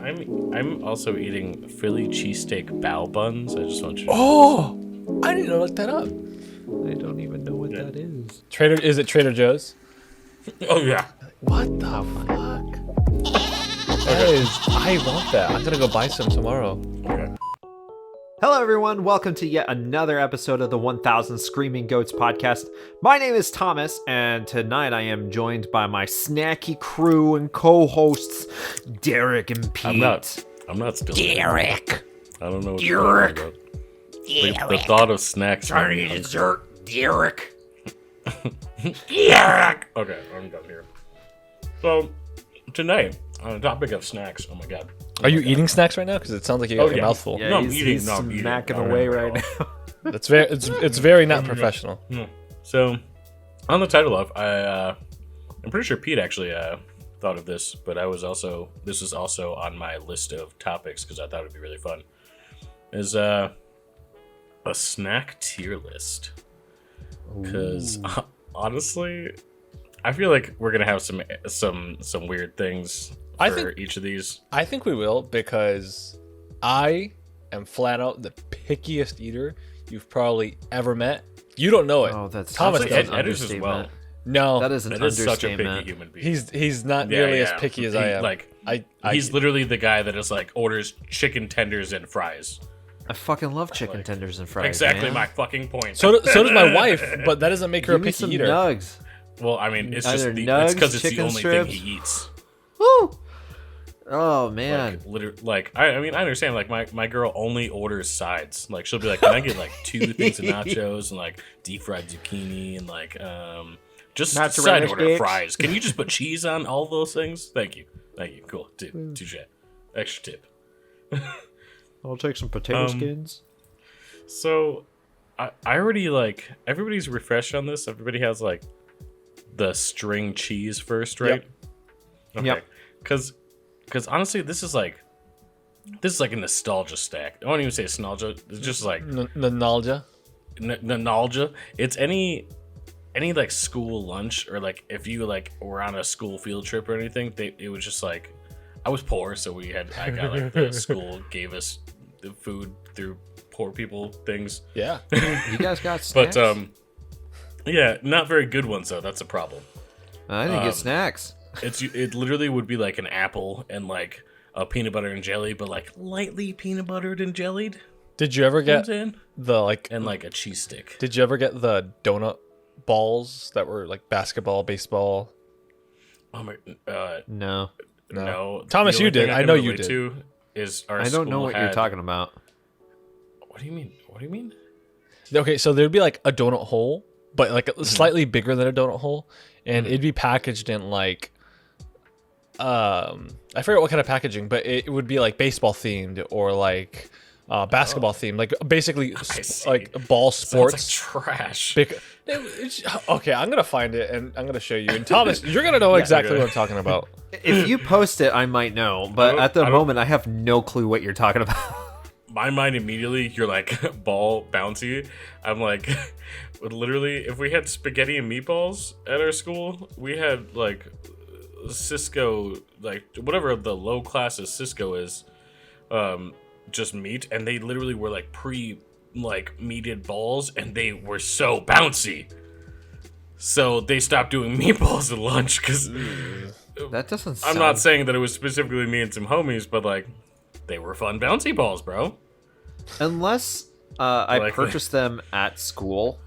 I'm also eating Philly cheesesteak bao buns. I just want you to Oh, I need to look that up. I don't even know what that is. Is it Trader Joe's? Oh yeah. What the fuck? I want that. I'm gonna go buy some tomorrow. Okay. Hello, everyone. Welcome to yet another episode of the 1000 Screaming Goats podcast. My name is Thomas, and tonight I am joined by my snacky crew and co-hosts, Derek and Pete. I'm not still Derek. I don't know what Derek. you're talking about. The thought of snacks. Sorry, dessert, Derek. Derek. Okay, I'm done here. So tonight, on the topic of snacks, oh my god. Are you eating snacks right now? Because it sounds like you got a mouthful. Yeah, No, I'm he's eating. No, I'm eating. smacking No, away no, no. right now. It's very not professional. No. So, on the title of, I'm pretty sure Pete actually thought of this, but this is also on my list of topics because I thought it'd be really fun. Is a snack tier list. Because honestly, I feel like we're gonna have some weird things for each of these. I think we will because I am flat out the pickiest eater you've probably ever met. You don't know it. Oh, that's Thomas such does. an Ed is as well. understatement. No, That is an Ed is such a picky understatement. human being. he's not nearly as picky as I am. Like I he's literally the guy that is like orders chicken tenders and fries. I fucking love chicken tenders and fries. Exactly man. my fucking point. so does my wife, but that doesn't make her Give a me picky some eater. nugs. Well, I mean, it's just Either it's because nugs, it's the chicken only strips. thing he eats. Woo! Oh man. Like, literally, like I mean, I understand. Like my girl only orders sides. Like she'll be like, "Can I get like 2 things of nachos and like deep fried zucchini and like just Not side ranch order cakes? fries? Can you just put cheese on all those things? Thank you. Cool. Touche. Extra tip." I'll take some potato skins. So I already like everybody's refreshed on this. Everybody has like the string cheese first, right? Okay. Yep. Because honestly, this is like a nostalgia stack. I won't even say nostalgia. It's just like Nostalgia. nostalgia. It's any like school lunch or like if you like were on a school field trip or anything. It was just like I was poor, so I got like the school gave us the food through poor people things. Yeah. You guys got snacks? But yeah, not very good ones though. That's a problem. I didn't get snacks. It literally would be like an apple and like a peanut butter and jelly, but like lightly peanut buttered and jellied. Did you ever get in the like and like a cheese stick? Did you ever get the donut balls that were like basketball, baseball? Oh my, No. no. Thomas, The you only thing did. I I can know relate you did. to is our I don't know school what you're had- talking about. What do you mean? What do you mean? Okay, so there'd be like a donut hole, but like slightly bigger than a donut hole, and it'd be packaged in like I forget what kind of packaging, but it would be like baseball themed or like basketball themed, like basically see. like ball sports. Sounds like trash. Okay, I'm gonna find it and I'm gonna show you. And Thomas, you're gonna know exactly okay. what I'm talking about. If you post it, I might know, but at the moment, I have no clue what you're talking about. My mind immediately, you're like ball bouncy. I'm like, literally, if we had spaghetti and meatballs at our school, we had like Cisco, like whatever the low class of Cisco is, just meat, and they literally were like meated balls, and they were so bouncy. So they stopped doing meatballs at lunch because That doesn't sound... I'm not saying that it was specifically me and some homies, but like they were fun bouncy balls, bro. Unless I Like- purchased them at school,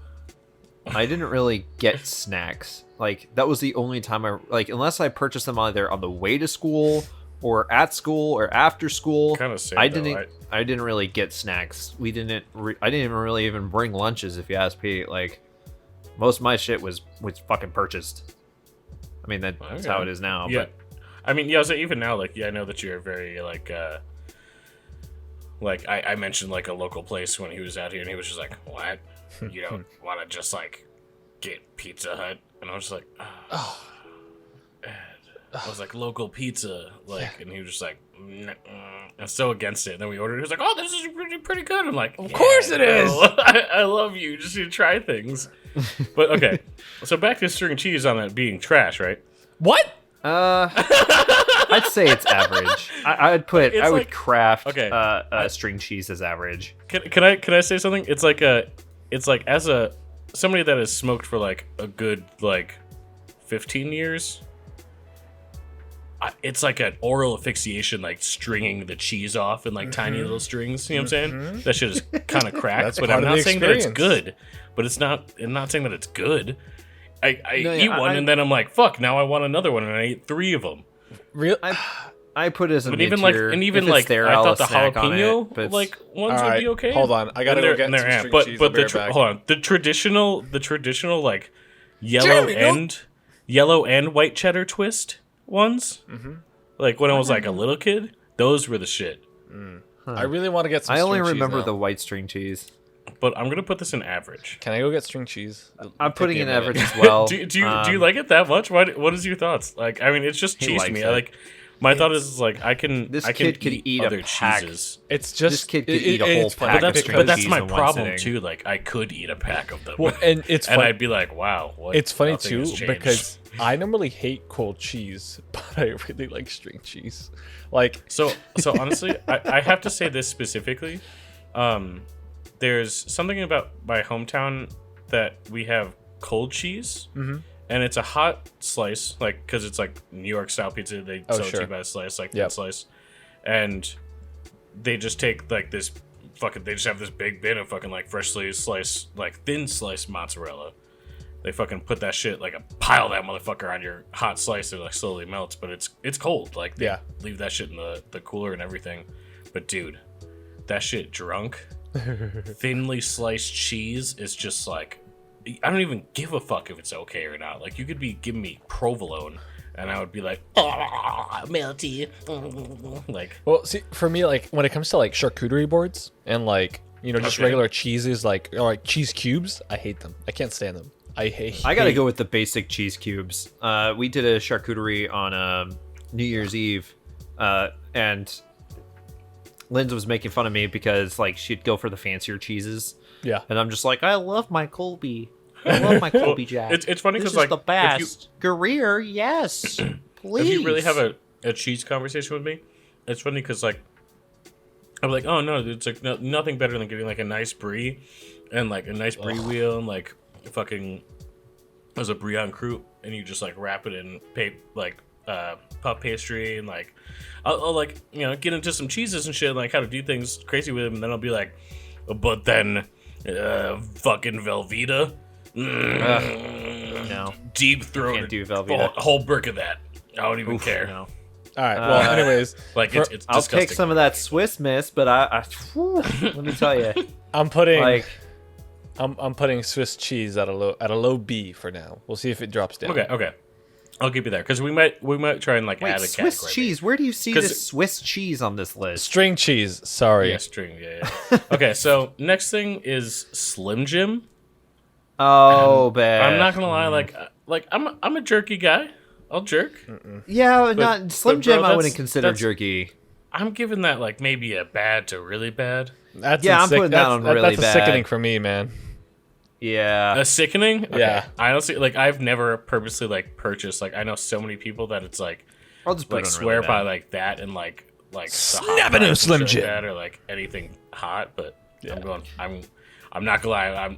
I didn't really get snacks. Like, that was the only time unless I purchased them either on the way to school or at school or after school. Kinda same, I though, didn't really get snacks. I didn't really even bring lunches, if you ask Pete. Like, most of my shit was fucking purchased. I mean, that's Okay. how it is now. Yeah, But I mean, yeah. So even now, like, yeah, I know that you're very like I mentioned like a local place when he was out here, and he was just like, "What? You don't want to just like get Pizza Hut?" And I was just like, "Oh." Ed. I was like, "Local pizza," like, and he was just like, "I'm so against it." And then we ordered. He was like, "Oh, this is pretty good." I'm like, Of course it is. I love you. Just to try things." But okay, so back to string cheese on that being trash, right? What? I'd say it's average. I would It's craft okay. string cheese as average. Can I say something? It's like as a somebody that has smoked for like a good like 15 years. It's like an oral asphyxiation, like stringing the cheese off in like tiny little strings. You know what I'm saying? That shit is kind of cracked. That's But part I'm of not the saying that it's experience. good. But it's not. I'm not saying that it's good. I No, eat yeah, one and then I'm like, fuck. Now I want another one, and I ate 3 of them. Real. I put it as a But mid even like, tier. and even If it's like, there, I I'll thought the snack on it, jalapeno but it's- like ones All would right, be okay. hold on. I gotta go get some string cheese. But I'll be right back. hold on. The traditional like yellow and white cheddar twist ones. Mm-hmm. Like when I was like a little kid, those were the shit. I really want to get some. I only string cheese remember now. the white string cheese. But I'm gonna put this in average. Can I go get string cheese? I'm Take putting me a in minute. average as well. do you like it that much? What is your thoughts? Like, I mean, it's just He cheese to likes me. it. I like. My thought is like I can. This I can kid could eat a other pack. cheeses. It's just This kid could eat a whole it's funny pack But of that's string but that's cheese my in one problem sitting. too. Like I could eat a pack of them. Well, and it's and funny. I'd be like, wow. What, It's funny nothing too has changed. because I normally hate cold cheese, but I really like string cheese. Like, So honestly, I have to say this specifically. There's something about my hometown that we have cold cheese, and it's a hot slice, like because it's like New York style pizza. They sell it to sure. you by the slice, like thin Yep. slice, and they just take like this fucking. They just have this big bin of fucking like freshly sliced, like thin sliced mozzarella. They fucking put that shit like a pile of that motherfucker on your hot slice. It like slowly melts, but it's cold. Like they Yeah. leave that shit in the cooler and everything. But dude, that shit drunk, thinly sliced cheese is just like I don't even give a fuck if it's okay or not. Like you could be giving me provolone, and I would be like, melty, like. well, see, for me, like when it comes to like charcuterie boards and like just Okay. regular cheeses, like or like cheese cubes, I hate them. I can't stand them. I gotta hate- go with the basic cheese cubes. We did a charcuterie on New Year's Eve, and Linda was making fun of me because like she'd go for the fancier cheeses, Yeah. and I'm just like, I love my Colby. I love my Colby Jack. It's funny This because is like the best. Greer, yes, please. if you really have a cheese conversation with me, it's funny because like I'm like, oh no, it's like nothing better than getting like a nice brie and like a nice brie wheel and like fucking as a brie en croûte, and you just like wrap it in puff pastry and like I'll like get into some cheeses and shit, like how to do things crazy with them, and then I'll be like, but then fucking Velveeta. No, Deep throated. Can't do Velveeta. A whole brick of that. I don't even care. no. All right. Well, anyways, Like For- it's I'll disgusting. take some of that Swiss Miss, but whew, let me tell you, I'm putting like I'm putting Swiss cheese at a low B for now. We'll see if it drops down. Okay. I'll keep you there because we might try and like wait, add a Swiss category. cheese. Where do you see 'Cause- this Swiss cheese on this list? String cheese. Sorry. Yeah, string. Yeah. Okay, so next thing is Slim Jim. Oh, bad. I'm not gonna lie, like I'm a jerky guy. I'll jerk. Yeah, not Slim but Jim. bro, I wouldn't that's- consider that's- jerky. I'm giving that like maybe a bad to really bad. That's Yeah, I'm sick- putting that that's- on really That's bad. sickening for me, man. Yeah, A sickening. Okay. Yeah. I honestly like I've never purposely like purchased like I know so many people that it's like I'll just put like it on swear really by bad. like that and like the hot Snapping a fries Slim and shit Jim. like that, or like anything hot. But Yeah. I'm not gonna lie.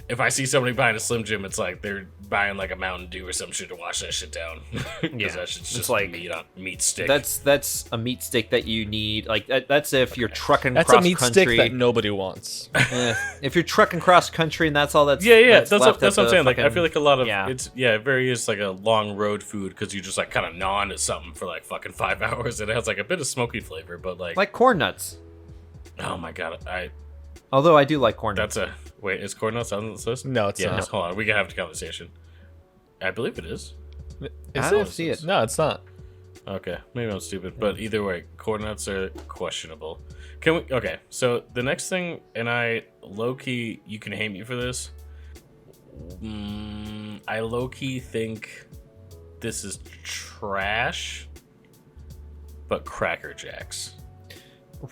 If I see somebody buying a Slim Jim, it's like they're buying like a Mountain Dew or some shit to wash that shit down. Because that shit's it's just like- like meat stick. That's a meat stick that you need. Like that's if you're trucking That's cross a meat country. stick that nobody wants. If you're trucking cross country and that's all that's yeah. That's left what at I'm the saying. Like I fucking- feel like a lot of yeah. it very is like a long road food because you just like kind of gnaw on to something for like fucking 5 hours. It has like a bit of smoky flavor, but like corn nuts. oh my god, Although I do like corn nuts. that's a wait. Is corn nuts on this list? No, it's yeah, not. Hold on, we can have the conversation. I believe it is. I don't see it. No, it's not. Okay, maybe I'm stupid, but either way, corn nuts are questionable. Can we? Okay, so the next thing, and I low key, you can hate me for this. I low key think this is trash, but Cracker Jacks.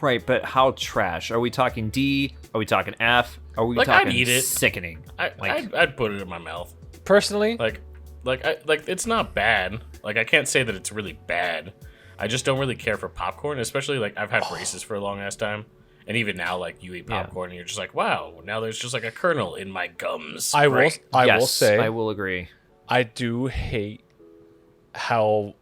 Right, but how trash? Are we talking D? Are we talking F? Are we Like, I'd talking eat it. sickening? I'd put it in my mouth. Personally, Like, like it's not bad. Like I can't say that it's really bad. I just don't really care for popcorn, especially like I've had braces for a long ass time. And even now, like you eat popcorn and you're just like, wow, now there's just like a kernel in my gums. I will say I will agree. I do hate how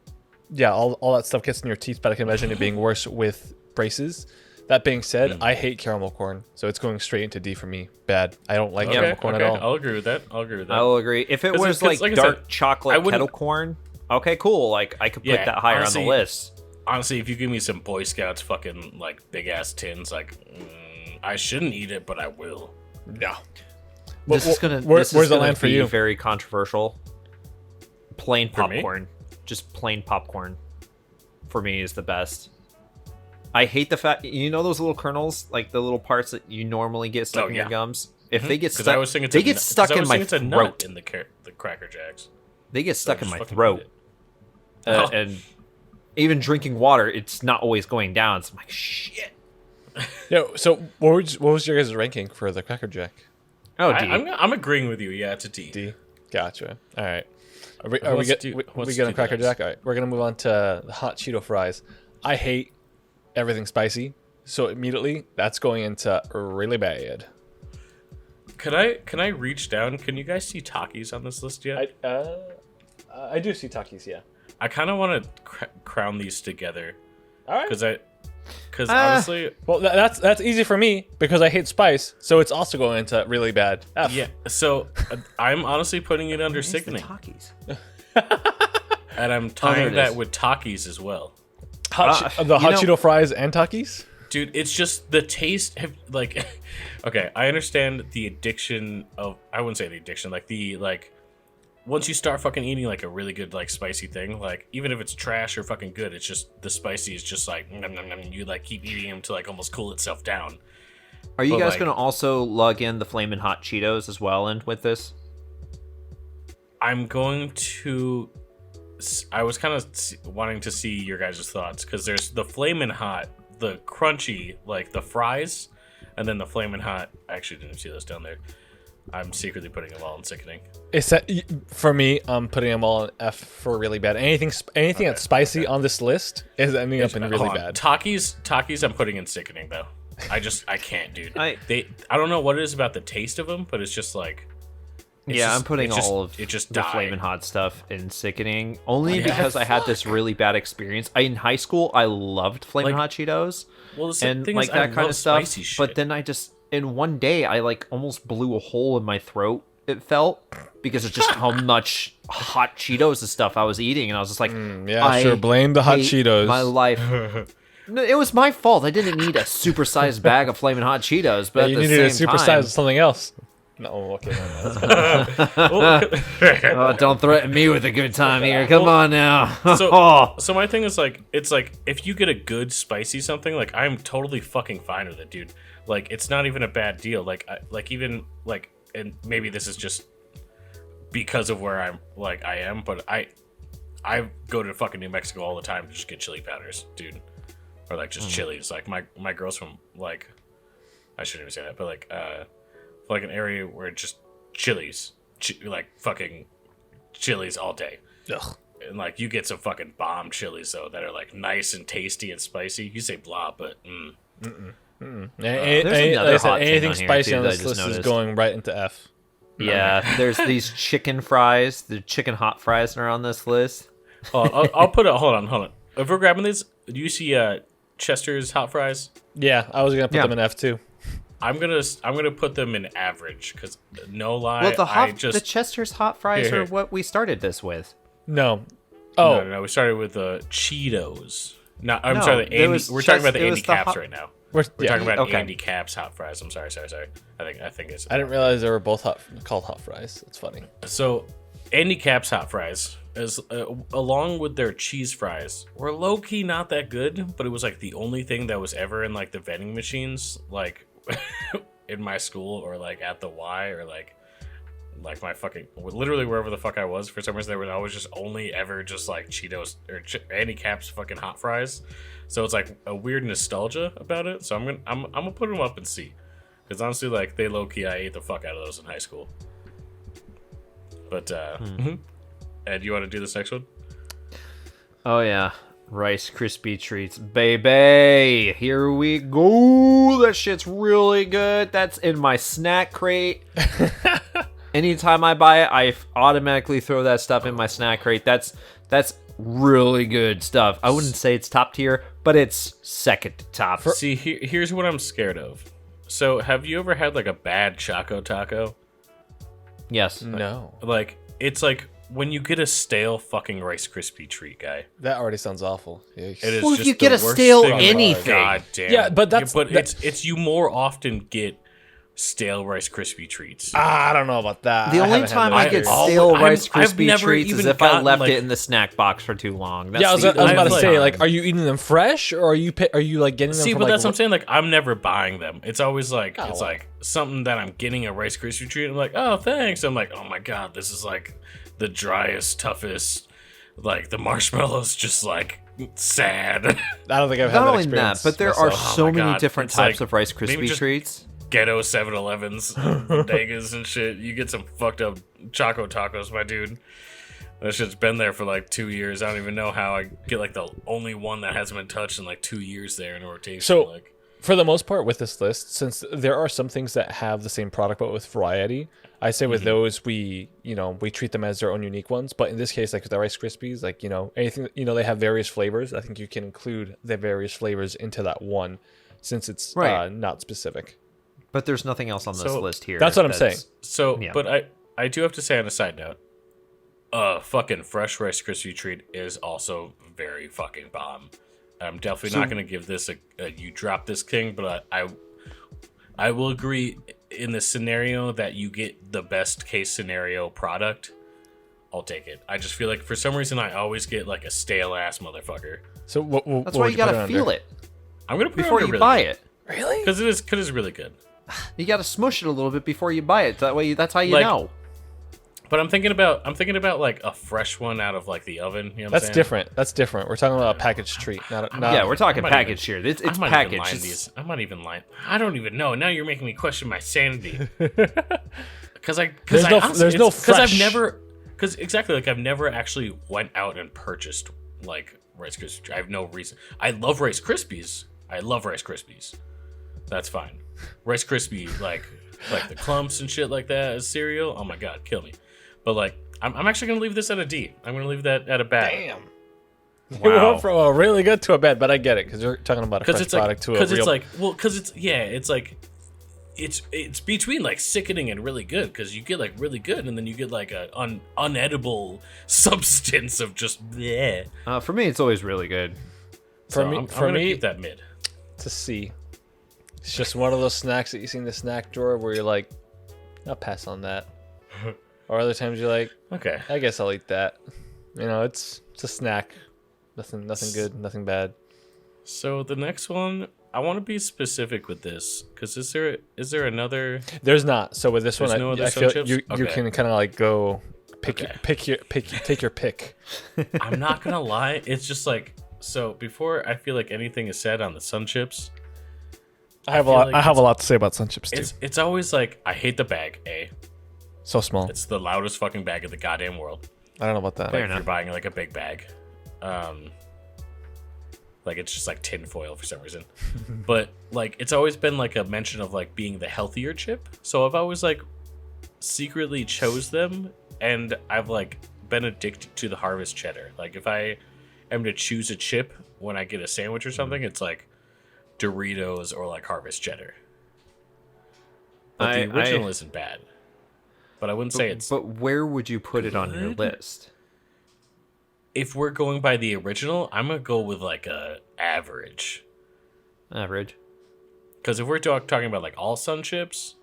all that stuff gets in your teeth, but I can imagine it being worse with braces. That being said, I hate caramel corn, so it's going straight into D for me. Bad. I don't like caramel corn at all. I'll agree with that. I will agree. If it was like dark chocolate kettle corn, okay, cool. Like I could put that higher on the list. Honestly, if you give me some Boy Scouts fucking like big ass tins, like I shouldn't eat it, but I will. Yeah. This is gonna where's the line for you? Very controversial. Plain popcorn, just plain popcorn, for me is the best. I hate the fact, those little kernels, like the little parts that you normally get stuck in your gums. If they get stuck, they get stuck in my throat. In the Cracker Jacks, they get stuck in my throat. And even drinking water, it's not always going down. So I'm like, shit. So what was your guys' ranking for the Cracker Jack? Oh, D. I'm agreeing with you. Yeah, it's a D. D. Gotcha. All right. Are we getting Cracker Jack? All right. We're gonna move on to the hot Cheeto fries. I hate everything spicy, so immediately that's going into really bad. Can I reach down? Can you guys see Takis on this list yet? I do see Takis. Yeah. I kind of want to crown these together. All right. Because honestly, well, that's easy for me because I hate spice, so it's also going into really bad. F. Yeah. So I'm honestly putting it under sickening. And I'm tying that with Takis as well. Hot Cheeto fries and Takis? Dude, it's just the taste. Like, okay, I understand the addiction of. I wouldn't say the addiction. Like once you start fucking eating like a really good like spicy thing, like even if it's trash or fucking good, it's just the spicy is just like nom, nom, nom, you like keep eating them to like almost cool itself down. Are you guys gonna also lug in the Flamin' Hot Cheetos as well in with this? I'm going to. I was kind of wanting to see your guys' thoughts because there's the Flamin' Hot, the crunchy, like the fries, and then the Flamin' Hot. I actually didn't see those down there. I'm secretly putting them all in sickening. It's that, for me, I'm putting them all in F for really bad. Anything that's spicy on this list is ending up in really bad. Takis I'm putting in sickening though. I can't, dude. I don't know what it is about the taste of them, but it's just like. I'm putting all of the Flamin' Hot stuff in sickening only because I had this really bad experience. In high school, I loved Flamin' Hot Cheetos and like that kind of stuff. But then in one day, I like almost blew a hole in my throat. It felt because of just how much hot Cheetos and stuff I was eating, and I was just like, blame the hot Cheetos. My life. No, it was my fault. I didn't need a supersized bag of Flamin' Hot Cheetos, but you at the needed same a supersized time, something else. No, okay. Don't threaten me with a good time here. Come on now. So my thing is like, it's like if you get a good spicy something, like I'm totally fucking fine with it, dude. Like it's not even a bad deal. Like and maybe this is just because of where I am, but I go to fucking New Mexico all the time to just get chili powders, dude, or like just chilies. Like my girl's from like, I shouldn't even say that, but like an area where just chilies, like fucking chilies all day. Ugh. And like you get some fucking bomb chilies though that are like nice and tasty and spicy. You say blah, but anything spicy on this list is going right into F. Yeah, there's these chicken fries, the chicken hot fries that are on this list. I'll put it. Hold on. If we're grabbing these, do you see Chester's hot fries? Yeah, I was gonna put them in F too. I'm gonna put them in average because no lie. Well, the Chester's hot fries are what we started this with. No. No. We started with the Cheetos. No, I'm sorry. We're talking about the Andy Caps right now. We're talking about Andy Caps hot fries. I'm sorry. I think it's. I didn't realize they were both called hot fries. That's funny. So, Andy Caps hot fries, is along with their cheese fries, were low key not that good, but it was like the only thing that was ever in like the vending machines, like in my school or like at the Y or like my fucking literally wherever the fuck I was. For some reason, they were always just only ever just like Cheetos or Andy Caps fucking hot fries. So it's like a weird nostalgia about it. So I'm gonna put them up and see, because honestly, like they low key, I ate the fuck out of those in high school. But Ed, you want to do this next one? Oh yeah, Rice Krispie treats, baby. Here we go. That shit's really good. That's in my snack crate. Anytime I buy it, I automatically throw that stuff in my snack crate. That's really good stuff. I wouldn't say it's top tier, but it's second to top. See, here's what I'm scared of. So, have you ever had like a bad Choco Taco? Yes. No. Like, it's like when you get a stale fucking Rice Krispie treat, guy. That already sounds awful. Yikes. It is Well, if just you get the a worst stale thing. anything. God damn. Yeah, but that's- it's you more often get stale Rice Krispie treats. I don't know about that. The I only haven't had time that I get experience. stale I'm- Rice I've Krispie never treats is even if I gotten, left like- it in the snack box for too long. That's Yeah, I was the about to only say, time. like, are you eating them fresh or are you like getting them See, from, but like, that's what I'm saying. Like, I'm never buying them. It's always like Oh, it's well. like something that I'm getting a Rice Krispie treat. I'm like, oh, thanks. I'm like, oh my god, this is like the driest, toughest. Like the marshmallows, just like sad. I don't think I've had Not that only experience. that, but there are myself. so my many God. different It's types like, of Rice maybe Krispie just- treats. Ghetto 7-Elevens, bodegas and shit. You get some fucked up Choco Tacos, my dude. That shit's been there for like 2 years. I don't even know how I get like the only one that hasn't been touched in like 2 years there in rotation. So- like, For the most part, with this list, since there are some things that have the same product but with variety, I say with those we treat them as their own unique ones. But in this case, like with the Rice Krispies, like anything they have various flavors. I think you can include the various flavors into that one, since it's Right. not specific. But there's nothing else on this So, list here. that's what I'm saying. so, Yeah. but I do have to say on a side note, fucking fresh Rice Krispie treat is also very fucking bomb. I'm definitely not going to give this a you drop this king, but I will agree in the scenario that you get the best case scenario product. I'll take it. I just feel like for some reason I always get like a stale ass motherfucker. So That's why you gotta feel it I'm gonna put before you buy it. Really? because it's really good. You gotta smush it a little bit before you buy it. That way, that's how you Like, know. But I'm thinking about like a fresh one out of like the oven. You know what I'm That's saying? different. That's different. We're talking about a packaged treat, not Yeah, we're talking I might packaged even- here. It's I'm not even packaged. lying It's- these. I'm not even lying. I don't even know. Now you're making me question my sanity. Because exactly like I've never actually went out and purchased like Rice Krispies. I have no reason. I love Rice Krispies. That's fine. Rice Krispie like the clumps and shit like that as cereal. Oh my god, kill me. But like I'm actually gonna leave this at a D. I'm gonna leave that at a bad. Damn. You Wow. went from a really good to a bad, but I get it because you're talking about a fresh Because it's like, product to a because real. it's like, well, because it's like, it's between like sickening and really good. Because you get like really good, and then you get like a unedible substance of just yeah. For me, it's always really good. For So me, I'm for gonna me, keep that mid. it's a C. It's just one of those snacks that you see in the snack drawer where you're like, I'll pass on that. Or other times you're like, Okay. I guess I'll eat that. It's a snack. Nothing good, nothing bad. So the next one, I want to be specific with this because is there another? There's not. So with this There's one, no other I feel sun chips? you Okay. can kind of like go take your pick. I'm not gonna lie. It's just like so. Before I feel like anything is said on the Sun Chips, I have feel like a lot to say about Sun Chips too. it's always like I hate the bag. So small. It's the loudest fucking bag in the goddamn world. I don't know about that. Fair Like if enough. you're buying like a big bag, like it's just like tin foil for some reason. But like it's always been like a mention of like being the healthier chip. So I've always like secretly chose them, and I've like been addicted to the Harvest Cheddar. Like if I am to choose a chip when I get a sandwich or something, it's like Doritos or like Harvest Cheddar. But the original isn't bad. But I wouldn't say it's. But where would you put it on your good. list? If we're going by the original, I'm gonna go with like a average. Average. Because if we're talking about like all Sun Chips,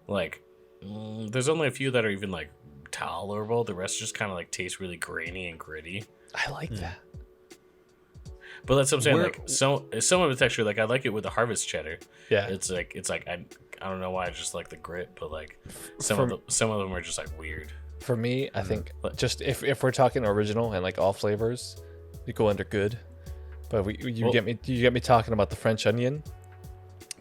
like there's only a few that are even like tolerable. The rest just kind of like taste really grainy and gritty. I like that. But that's what I'm saying. Where- Like some of the texture, like I like it with the Harvest Cheddar. Yeah. It's like I don't know why I just like the grit, but like some For- of them are just like weird. For me, I think But- just if we're talking original and like all flavors, you go under good. But you get me talking about the French onion.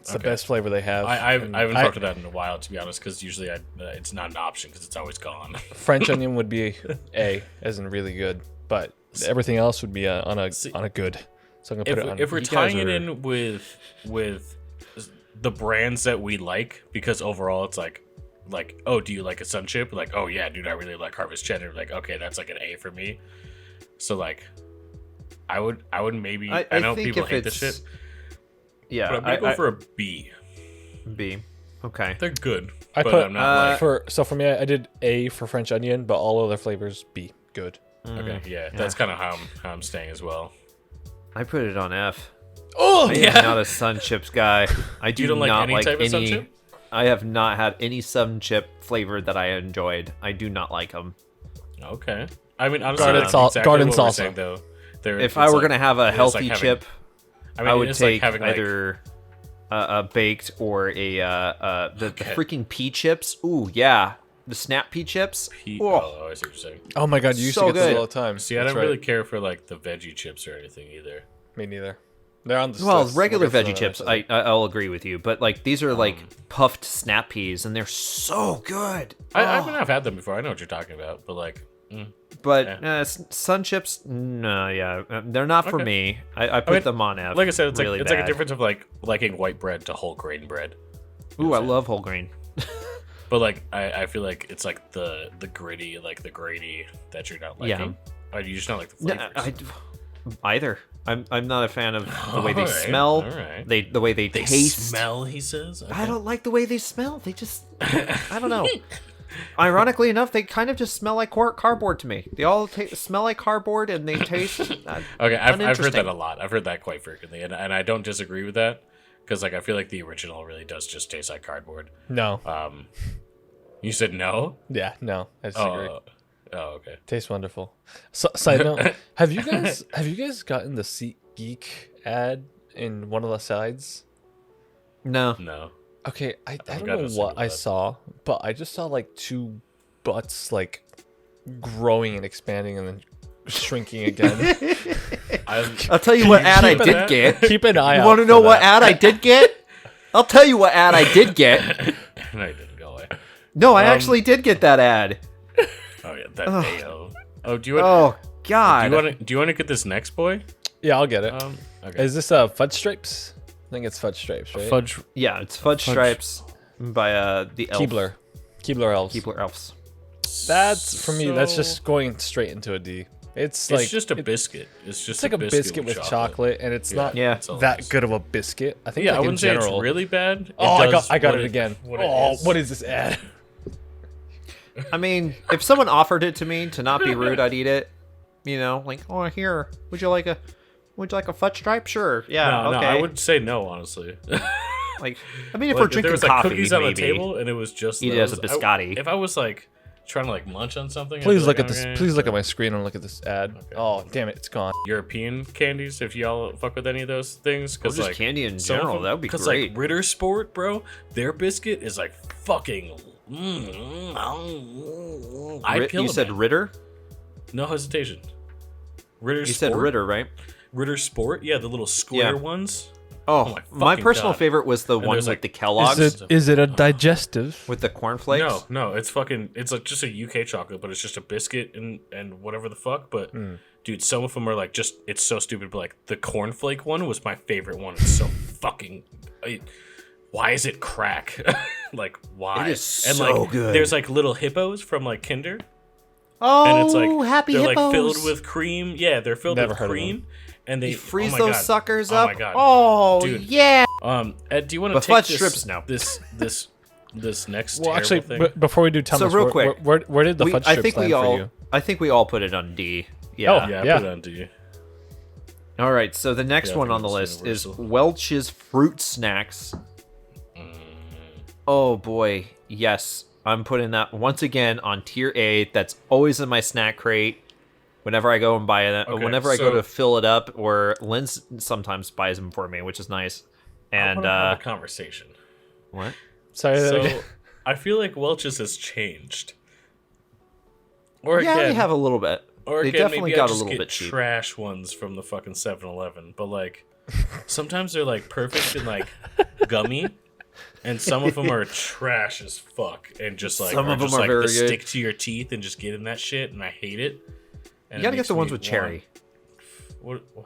It's the best flavor they have. I haven't talked to that in a while, to be honest, because usually it's not an option because it's always gone. French onion would be A, as in really good, but everything else would be on a good. So I'm gonna put it on. If we're tying it in with the brands that we like, because overall it's like, oh, do you like a sun chip? Like, oh yeah, dude, I really like Harvest Cheddar. Like, okay, that's like an A for me. So like, I would maybe. I know people hate this shit. Yeah, but I'm gonna go for a B. B. Okay. They're good. I but put I'm not for me, I did A for French onion, but all other flavors B. Good. Okay, yeah, that's kind of how I'm staying as well. I put it on F. Oh I'm not a sun chips guy. I do You don't like not any like type of sun any. chip? I have not had any sun chip flavor that I enjoyed. I do not like them. Okay. I mean, honestly, Garden that's sal- exactly garden what we're salsa. saying, though. If I were gonna have a healthy chip, I would it's take like having either a baked or the freaking pea chips. Ooh, yeah, the snap pea chips. Oh, I see what you're saying. Oh my god, you used So to get those good. all the time. See, I That's don't right. really care for like the veggie chips or anything either. Me neither. They're on the Well, list. regular We'll get to veggie that chips, episode. I'll agree with you, but like these are like puffed snap peas, and they're so good. I mean, I've had them before. I know what you're talking about, but like, But Yeah. sun chips, no, yeah, they're not for Okay. me. I put mean, them on F. like I said, it's really like it's like a bad. difference of like liking white bread to whole grain bread. Ooh, I love whole grain. But like, I feel like it's like the gritty, like the grainy that you're not liking. Yeah. Or you just not like the No, flavors. either. I'm not a fan of the way they Alright, smell. alright. The way they taste. smell, he says. I don't like the way they smell. They just, I don't know. Ironically enough, they kind of just smell like cardboard to me. They all smell like cardboard, and they taste. Okay, I've heard uninteresting. that a lot. I've heard that quite frequently, and I don't disagree with that because like I feel like the original really does just taste like cardboard. No. You said no? Yeah, no. I disagree. Oh, okay. Tastes wonderful. So, side note: have you guys gotten the SeatGeek ad in one of the sides? No. No. Okay, I gotten don't a know single what I ad. saw, but I just saw like two butts growing and expanding and then shrinking again. I'll tell you what ad I Keep did an- get. Keep an eye You out. want to for know what that. ad I did get? I'll tell you what ad I did get. No, you didn't go away. No, I actually did get that ad. Oh yeah, that AO. Oh, do you want? Oh God. Do you want to get this next boy? Yeah, I'll get it. Okay. Is this Fudge Stripes? I think it's Fudge Stripes, right? Fudge? Yeah, it's Fudge Stripes by the elf. Keebler elves. Keebler elves. That's for me. That's So- just going straight into a D. It's It's just a biscuit. It's just It's like a biscuit with chocolate, and it's not Yeah. that's all it that is. good of a biscuit. I think. Yeah, like I wouldn't in say general. it's really bad. It Oh, does I got what it again. What it Oh, is. what is this ad? I mean, if someone offered it to me, to not be rude, I'd eat it. You know, like, oh, here, would you like a Fudge Stripe? Sure, yeah, No, okay. no, I would say no, honestly. Like, I mean, if Like, we're if drinking there was like coffee, cookies maybe. on the table and it was just Eat it as a those, biscotti. If I was like trying to like munch on something, I'd Please be look like, at this. okay, Please look so- at my screen and look at this ad. Oh, damn it, it's gone. European candies. If y'all fuck with any of those things, because just like candy in some of general, them- that would be 'cause, great. Like Ritter Sport, bro, their biscuit is like fucking. I'd kill You a said man. Ritter? No hesitation. Ritter. You Sport? said Ritter, right? Ritter Sport. Yeah, the little square Yeah. ones. Oh, my my personal God. favorite was the And one there's, with like- the Kellogg's Is it a digestive? with the cornflakes. No, no, it's fucking. It's like just a UK chocolate, but it's just a biscuit and whatever the fuck. But dude, some of them are like just. It's so stupid. But like the cornflake one was my favorite one. It's so fucking. Why is it crack? Like why? It is and so like good. there's like little hippos from like Kinder, Oh, and it's like happy they're hippos! like filled with cream. Yeah, they're filled Never with heard of cream, and they You freeze oh my those God. suckers Oh up. my God. Oh, Dude. yeah. Ed, do you want to But take fudge this, strips, no. this next Well, terrible actually, thing? before we do Thomas, real quick, where did the fudge I strips think land we for all. you? I think we all put it on D. Yeah. Oh, Yeah, I yeah. put it on to you. All right. So the next Yeah, I one think on the it's list is universal. Welch's fruit snacks. Oh boy, yes. I'm putting that once again on tier A. That's always in my snack crate. Whenever I go and buy it, Okay, whenever I go so- to fill it up, or Lynn sometimes buys them for me, which is nice. I And wanna have a conversation. what? Sorry. So I feel like Welch's has changed. Or Yeah, again, they have a little bit. or They again, definitely maybe got I a just little get bit cheap. trash ones from the fucking 7-Eleven. But like, sometimes they're like perfect and like gummy, and some of them are trash as fuck, and just like Some of them just are like very the good. stick to your teeth and just get in that shit, and I hate it. And You gotta it get the makes ones me with cherry. What? You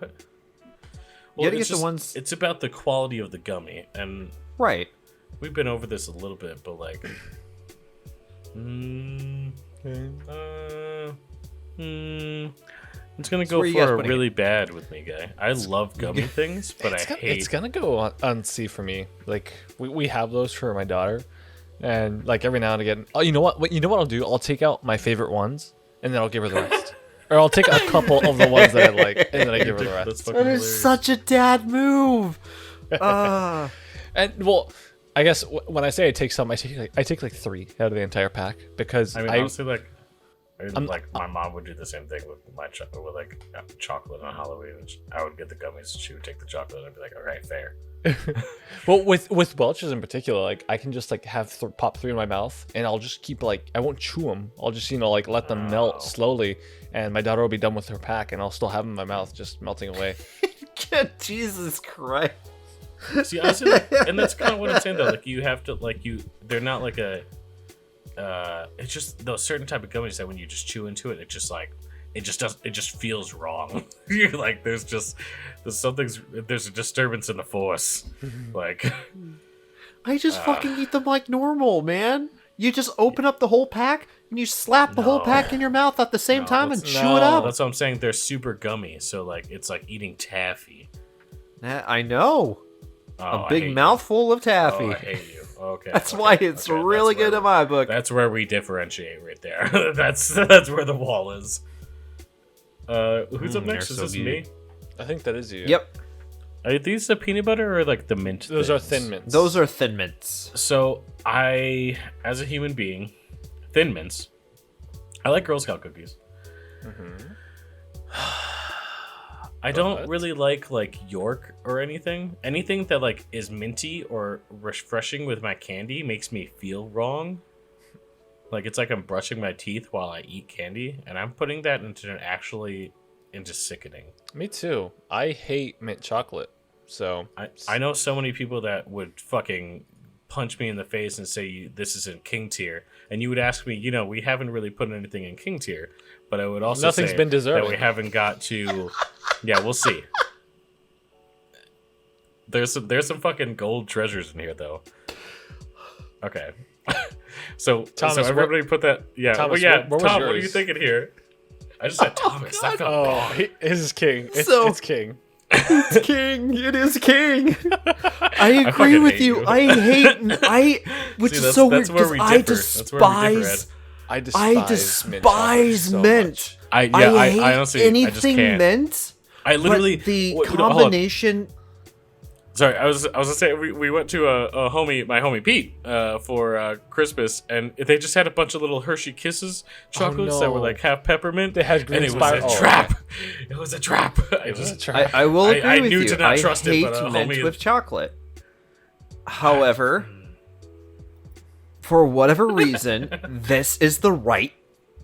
Well, gotta it's get the ones. It's about the quality of the gummy, and Right. we've been over this a little bit, but like, it's gonna go where you guys for a putting really bad with me, guy. I love gummy things, but I hate. It's gonna go on C for me. Like we have those for my daughter, and like every now and again. Oh, you know what? You know what I'll do? I'll take out my favorite ones, and then I'll give her the rest. Or I'll take a couple of the ones that I like, and then I give her the That's rest. fucking That hilarious. is such a dad move. And well, I guess when I say I take some, I take like 3 out of the entire pack because I mean, honestly, like my mom would do the same thing with my with like chocolate on Halloween. I would get the gummies, she would take the chocolate, and I'd be like, all right, fair. well, with Welch's in particular, like I can just like have pop 3 in my mouth, and I'll just keep like I won't chew them. I'll just like let them melt slowly, and my daughter will be done with her pack, and I'll still have them in my mouth, just melting away. Jesus Christ. See, honestly, like, and that's kind of what I'm saying though. Like you have to they're not like a. It's just those certain type of gummies that when you just chew into it, it just feels wrong. You're like there's a disturbance in the force. Like I just fucking eat them like normal, man. You just open up the whole pack and you slap the whole pack in your mouth at the same time and chew it up. That's what I'm saying. They're super gummy, so like it's like eating taffy. I know. Oh, A big mouthful of taffy. Oh, I hate you. Okay. That's why it's really good in my book. That's where we differentiate right there. that's where the wall is. Who's up next? Is so this good. me? I think that is you. Yep. Are these the peanut butter or like the mint? Those are things? Thin Mints. Those are Thin Mints. So I, as a human being, Thin Mints. I like Girl Scout cookies. I don't really like York or anything. Anything that like is minty or refreshing with my candy makes me feel wrong. Like it's like I'm brushing my teeth while I eat candy, and I'm putting that into sickening. Me too. I hate mint chocolate. So I know so many people that would fucking punch me in the face and say this is in king tier, and you would ask me, we haven't really put anything in king tier, but I would also Nothing's say been deserving. that we haven't got to. Yeah, we'll see. There's some fucking gold treasures in here though. Okay. So Thomas, everybody put that. Yeah. Thomas, well, yeah. what was Tom, what are yours? you thinking here? I just said Thomas. That felt wrong. his is king. It's king. It's king. It is king. I agree fucking with hate you. you. Which See, is so weird that's where because we I differ. That's where we differ, despise. Ed. I despise mint. I hate honestly, anything I just can't. mint. I literally But the wait, hold on. combination. Sorry, I was gonna say we went to my homie Pete for Christmas, and they just had a bunch of little Hershey Kisses chocolates that were no. like half peppermint. They had green and it was spiral. a trap. It was a trap. I will agree I with knew you. to not I trust it, hate but, mint homie- with chocolate. However, for whatever reason, this is the right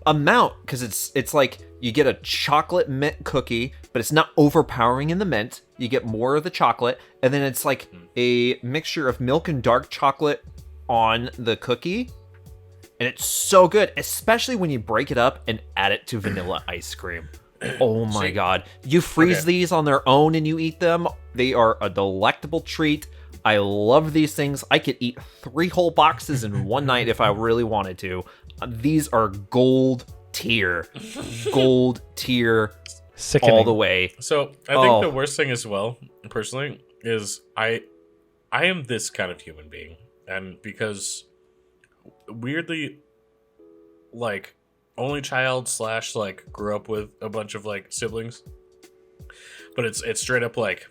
amount because it's like you get a chocolate mint cookie, but it's not overpowering in the mint. You get more of the chocolate, and then it's like a mixture of milk and dark chocolate on the cookie. And it's so good, especially when you break it up and add it to vanilla ice cream. Oh my god. You freeze these on their own and you eat them. They are a delectable treat. I love these things. I could eat 3 whole boxes in one night if I really wanted to. These are gold tier. Gold tier Sickening. all the way. So I think the worst thing as well, personally, is I am this kind of human being, and because weirdly, like only child / like grew up with a bunch of like siblings, but it's straight up like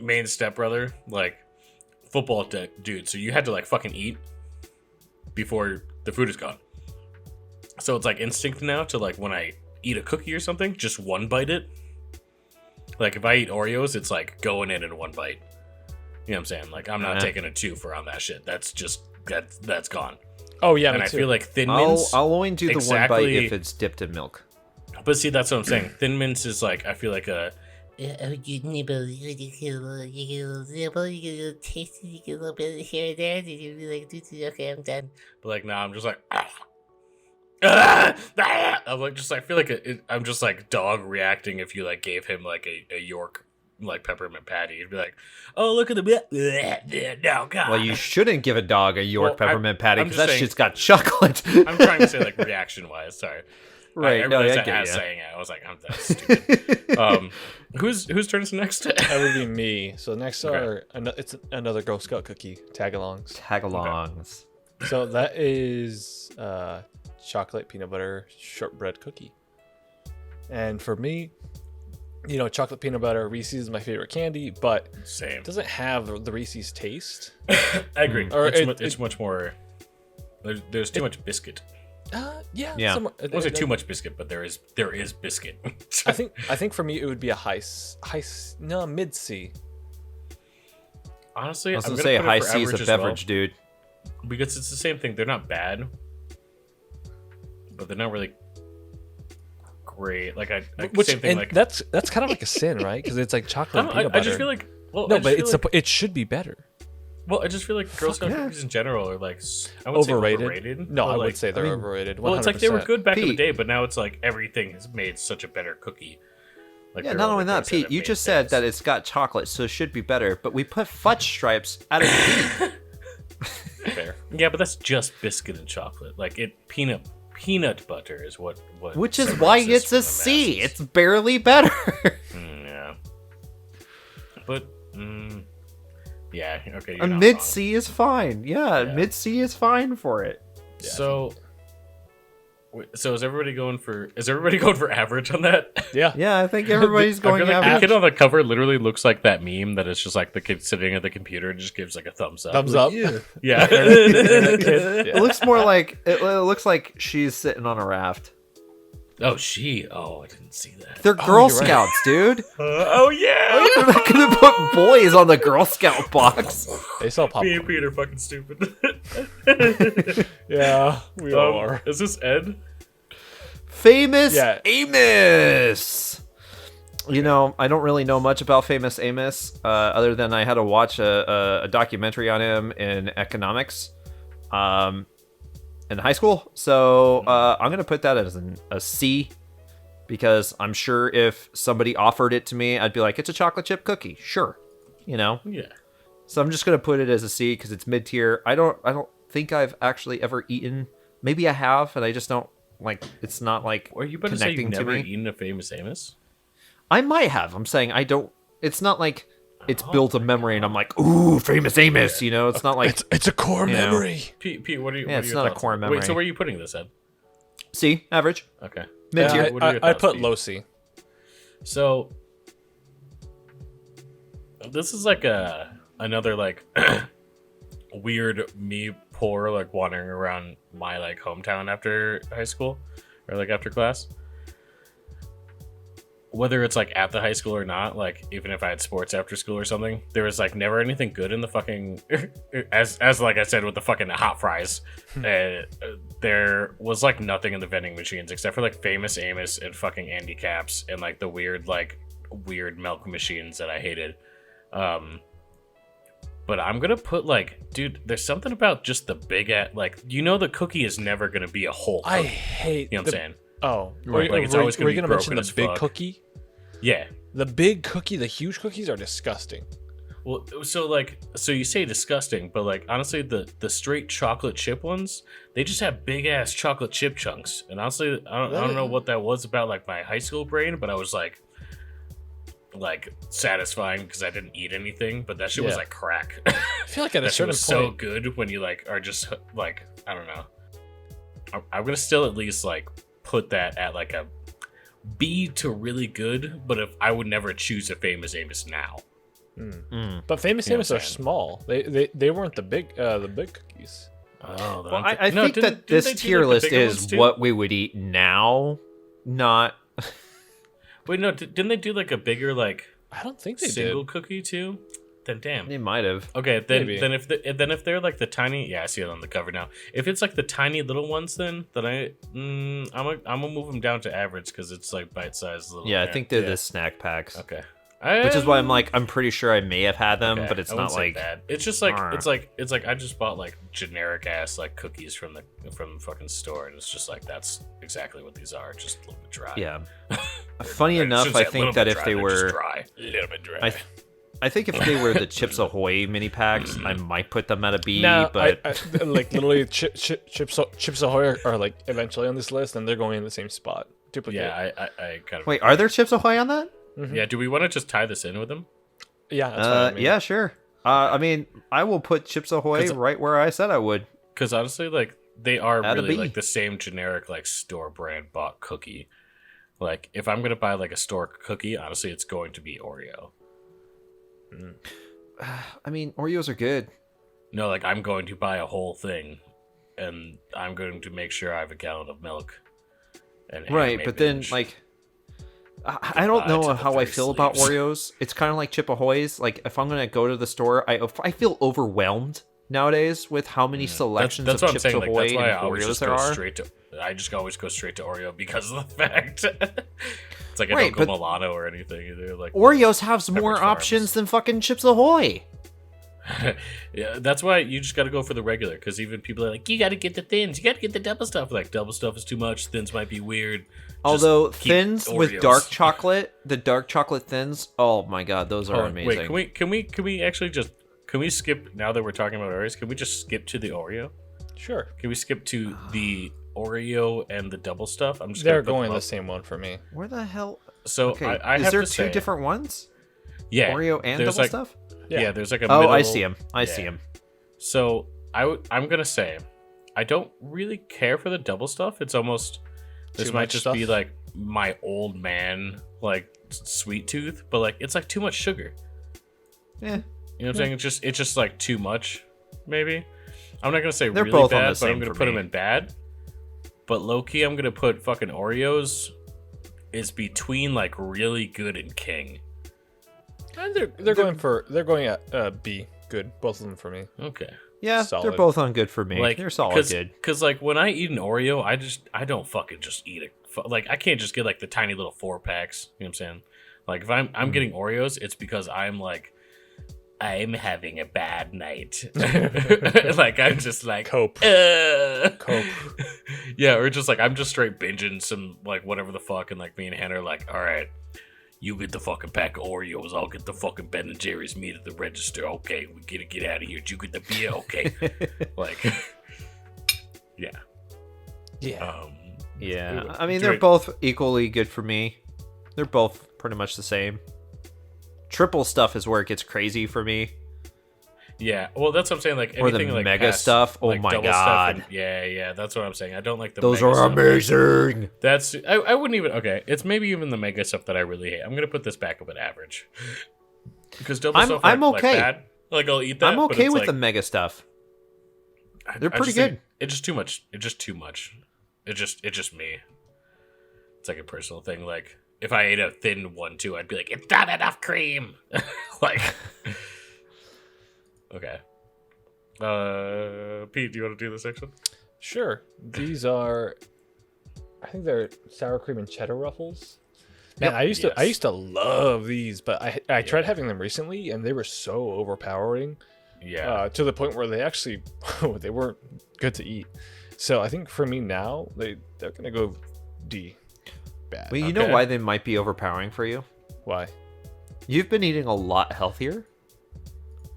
main stepbrother, like football dude. So you had to like fucking eat before the food is gone. So it's like instinct now to like when I eat a cookie or something, just one bite it. Like if I eat Oreos, it's like going in one bite. You know what I'm saying? Like I'm not taking a 2 for on that shit. That's just that's gone. Oh yeah, And me I too. feel like Thin Mints. I'll only do the one bite exactly- if it's dipped in milk. But see, that's what I'm saying. Thin Mints is like I feel like you nibble, you get a little, nibble, you get a little taste, you get a little bit of here and there, and you'll be like, okay, I'm done. But like now, I'm just like. I'm like just I feel like I'm just like dog reacting if you like gave him like a York like peppermint patty. You'd be like, oh look at the no god. Well, you shouldn't give a dog a York peppermint patty I'm because just that saying- shit's got chocolate. I'm trying to say like reaction wise. Sorry. Right, I no, I realized get as ya. saying it. I was like, I'm that stupid. Whose turn is next? That would be me. So next Okay. are it's another Girl Scout cookie tagalongs. Tagalongs. So that is chocolate peanut butter shortbread cookie. And for me, chocolate peanut butter Reese's is my favorite candy, but Same. it doesn't have the Reese's taste. I agree. Or It's much more. There's too much biscuit. Yeah. Yeah. I won't say too much biscuit, but there is biscuit. I think for me it would be a mid C. Honestly, I was I'm gonna gonna say put it high for C is average a as well, beverage, dude. because it's the same thing. They're not bad, but they're not really great. Like same thing. Like that's kind of like a sin, right? Because it's like chocolate and peanut butter. I just feel like it should be better. Well, I just feel like Girl Scout yeah. cookies in general are like I wouldn't say overrated. No, but, I like, would say they're overrated. 100%. Well, it's like they were good back in the Pete. day, but now it's like everything has made such a better cookie. Like Yeah, there not are only other that, things Pete, have you made just said things. that it's got chocolate, so it should be better, but we put fudge stripes out of the Fair. Yeah, but that's just biscuit and chocolate. Like peanut butter is what which is separates why this it's from a the C. masses. It's barely better. Yeah. But yeah, okay. You're A not mid wrong. C is fine. Yeah, Yeah. mid C is fine for it. So is everybody going for average on that? Yeah. Yeah, I think everybody's I going feel like average. the kid on the cover literally looks like that meme that it's just like the kid sitting at the computer and just gives like a thumbs up. Thumbs up. Yeah. It looks more like it looks like she's sitting on a raft. Oh, I didn't see that. They're Girl you're right. Scouts, dude. Oh yeah. They're not gonna put boys on the Girl Scout box. They sell Me popcorn. and Pete are fucking stupid. Yeah, we all are. Is this Ed? Famous Yeah. Amos. I don't really know much about Famous Amos, other than I had to watch a documentary on him in economics, in high school. So I'm gonna put that as a C, because I'm sure if somebody offered it to me, I'd be like, it's a chocolate chip cookie, sure, Yeah. So I'm just gonna put it as a C because it's mid tier. I don't think I've actually ever eaten. Maybe I have, and I just don't like. It's not like Are you about to say connecting you've to never me. eaten a Famous Amos? I might have. I'm saying I don't. It's not like it's built a memory, and I'm like, ooh, Famous Amos. It's not like It's a core You know. memory. Pete, what are you? Yeah, what are it's your not a thoughts? core memory. Wait, so where are you putting this, Ed? C, average, Okay. mid tier. What are your I thoughts, put Pete? low C. So this is like another like weird me poor like wandering around my like hometown after high school or like after class. Whether it's like at the high school or not, like even if I had sports after school or something, there was like never anything good in the fucking as like I said with the fucking hot fries. There was like nothing in the vending machines except for like Famous Amos and fucking Andy Caps and like the weird milk machines that I hated. But I'm gonna put like, dude, there's something about just the big the cookie is never gonna be a whole cookie. I hate. You know what I'm saying? Oh, Right, like, it's always gonna were be you gonna mention broken the as big fuck. cookie? Yeah. The big cookie, the huge cookies are disgusting. Well, so you say disgusting, but like honestly, the straight chocolate chip ones, they just have big ass chocolate chip chunks. And honestly, I don't know what that was about like my high school brain, but I was like satisfying because I didn't eat anything, but that shit was Yeah. like crack. I feel like at a That shit certain was so point, good when you like are just like I don't know. I'm gonna still at least like put that at like a B to really good, but if I would never choose a Famous Amos now. but Famous You know Amos what are I'm saying? small. They weren't the big cookies. Oh, Well, I think that this tier list is what we would eat now, not. Wait, no, didn't they do like a bigger like I don't think they single did. cookie too? Then damn. They might have. Okay, Maybe. then if they're like the tiny, yeah, I see it on the cover now. If it's like the tiny little ones, then I'm gonna move them down to average because it's like bite sized little. Yeah, I think they're Yeah. the snack packs. Okay. which is why I'm pretty sure I may have had them, but it's I not wouldn't say like bad. It's just like it's like I just bought like generic ass like cookies from the fucking store, and it's just like that's exactly what these are, just a little bit dry. Yeah. Funny enough, I think that if they were dry, a little bit dry. I think if they were the Chips Ahoy mini packs, I might put them at a B. No, but I like literally Chips Ahoy are like eventually on this list, and they're going in the same spot. Duplicate. Yeah, I kind of. Wait, are there Chips Ahoy on that? Mm-hmm. Yeah, do we want to just tie this in with them? Yeah, that's what I mean. Yeah, sure. I mean, I will put Chips Ahoy right where I said I would. Because honestly, like they are At a really B. like the same generic like store brand bought cookie. Like if I'm gonna buy like a store cookie, honestly, it's going to be Oreo. I mean, Oreos are good. No, like I'm going to buy a whole thing, and I'm going to make sure I have a gallon of milk. And Right, but then like, I don't know how I feel about Oreos. It's kind of like Chip Ahoy's. Like if I'm gonna go to the store, I feel overwhelmed nowadays with how many selections that's of what I'm Chips saying. Like, Ahoy that's why and I always Oreos just there go are. straight to. I just always go straight to Oreo because of the fact. It's like I Right, don't go but Milano or anything either. Like Oreos has more Pepperidge Farms. options than fucking Chips Ahoy. Yeah, that's why you just got to go for the regular. Because even people are like, you got to get the thins, you got to get the double stuff. Like double stuff is too much. Thins might be weird. Although Just keep thins with Oreos. dark chocolate, the dark chocolate thins, oh my god, those are Hold on, amazing. Wait, can we actually just skip now that we're talking about Oreos? Can we just skip to the Oreo? Sure. Can we skip to the Oreo and the double stuff? I'm just They're gonna put going them the up. same one for me. Where the hell? So Okay, I is have there to two say, different ones? yeah, Oreo and there's double like, stuff? Yeah, there's like a Oh, middle, I see him. I yeah. see him. So I'm gonna say I don't really care for the double stuff. It's almost this Too might much just stuff? be like my old man like sweet tooth, but like it's like too much sugar. Yeah. You know what I'm saying? It's just like too much, maybe. I'm not gonna say They're really both on bad, the but same I'm gonna for put them me. in bad. But low key, I'm gonna put fucking Oreos is between like really good and king. And they're going at B. Good, both of them for me. Okay. Yeah, Solid. they're both on good for me. Like They're solid good. Because like when I eat an Oreo, I don't fucking just eat it. Like I can't just get like the tiny little 4-packs. You know what I'm saying? Like if I'm getting Oreos, it's because I'm having a bad night. Like I'm just like Cope. Cope. Yeah, or just like I'm just straight binging some like whatever the fuck, and like me and Hannah are like, all right, you get the fucking pack of Oreos, I'll get the fucking Ben and Jerry's meat at the register. Okay, we gotta get out of here. You get the beer, okay? Like, yeah. Yeah. Yeah, Ooh, I mean, Drake. they're both equally good for me. They're both pretty much the same. Triple stuff is where it gets crazy for me. Yeah, well, that's what I'm saying. Like Or the anything like mega past, stuff. Oh like, my double stuff god, and- yeah, that's what I'm saying. I don't like the those mega are stuff. amazing. That's I wouldn't even. Okay, it's maybe even the mega stuff that I really hate. I'm gonna put this back up at average because double stuff. I'm like okay. bad. Like I'll eat that. I'm but okay it's with like, the mega stuff. They're I pretty just think good. It's just too much. It's just too much. It's just me. It's like a personal thing. Like if I ate a thin one too, I'd be like, it's not enough cream. Like, okay. Pete, do you want to do this next one? Sure. These are, I think they're sour cream and cheddar ruffles. Man, I used to love these, but I tried having them recently, and they were so overpowering. Yeah. To the point where they actually they weren't good to eat. So I think for me now, they're gonna go D. Bad. Well, you know why they might be overpowering for you? Why? You've been eating a lot healthier.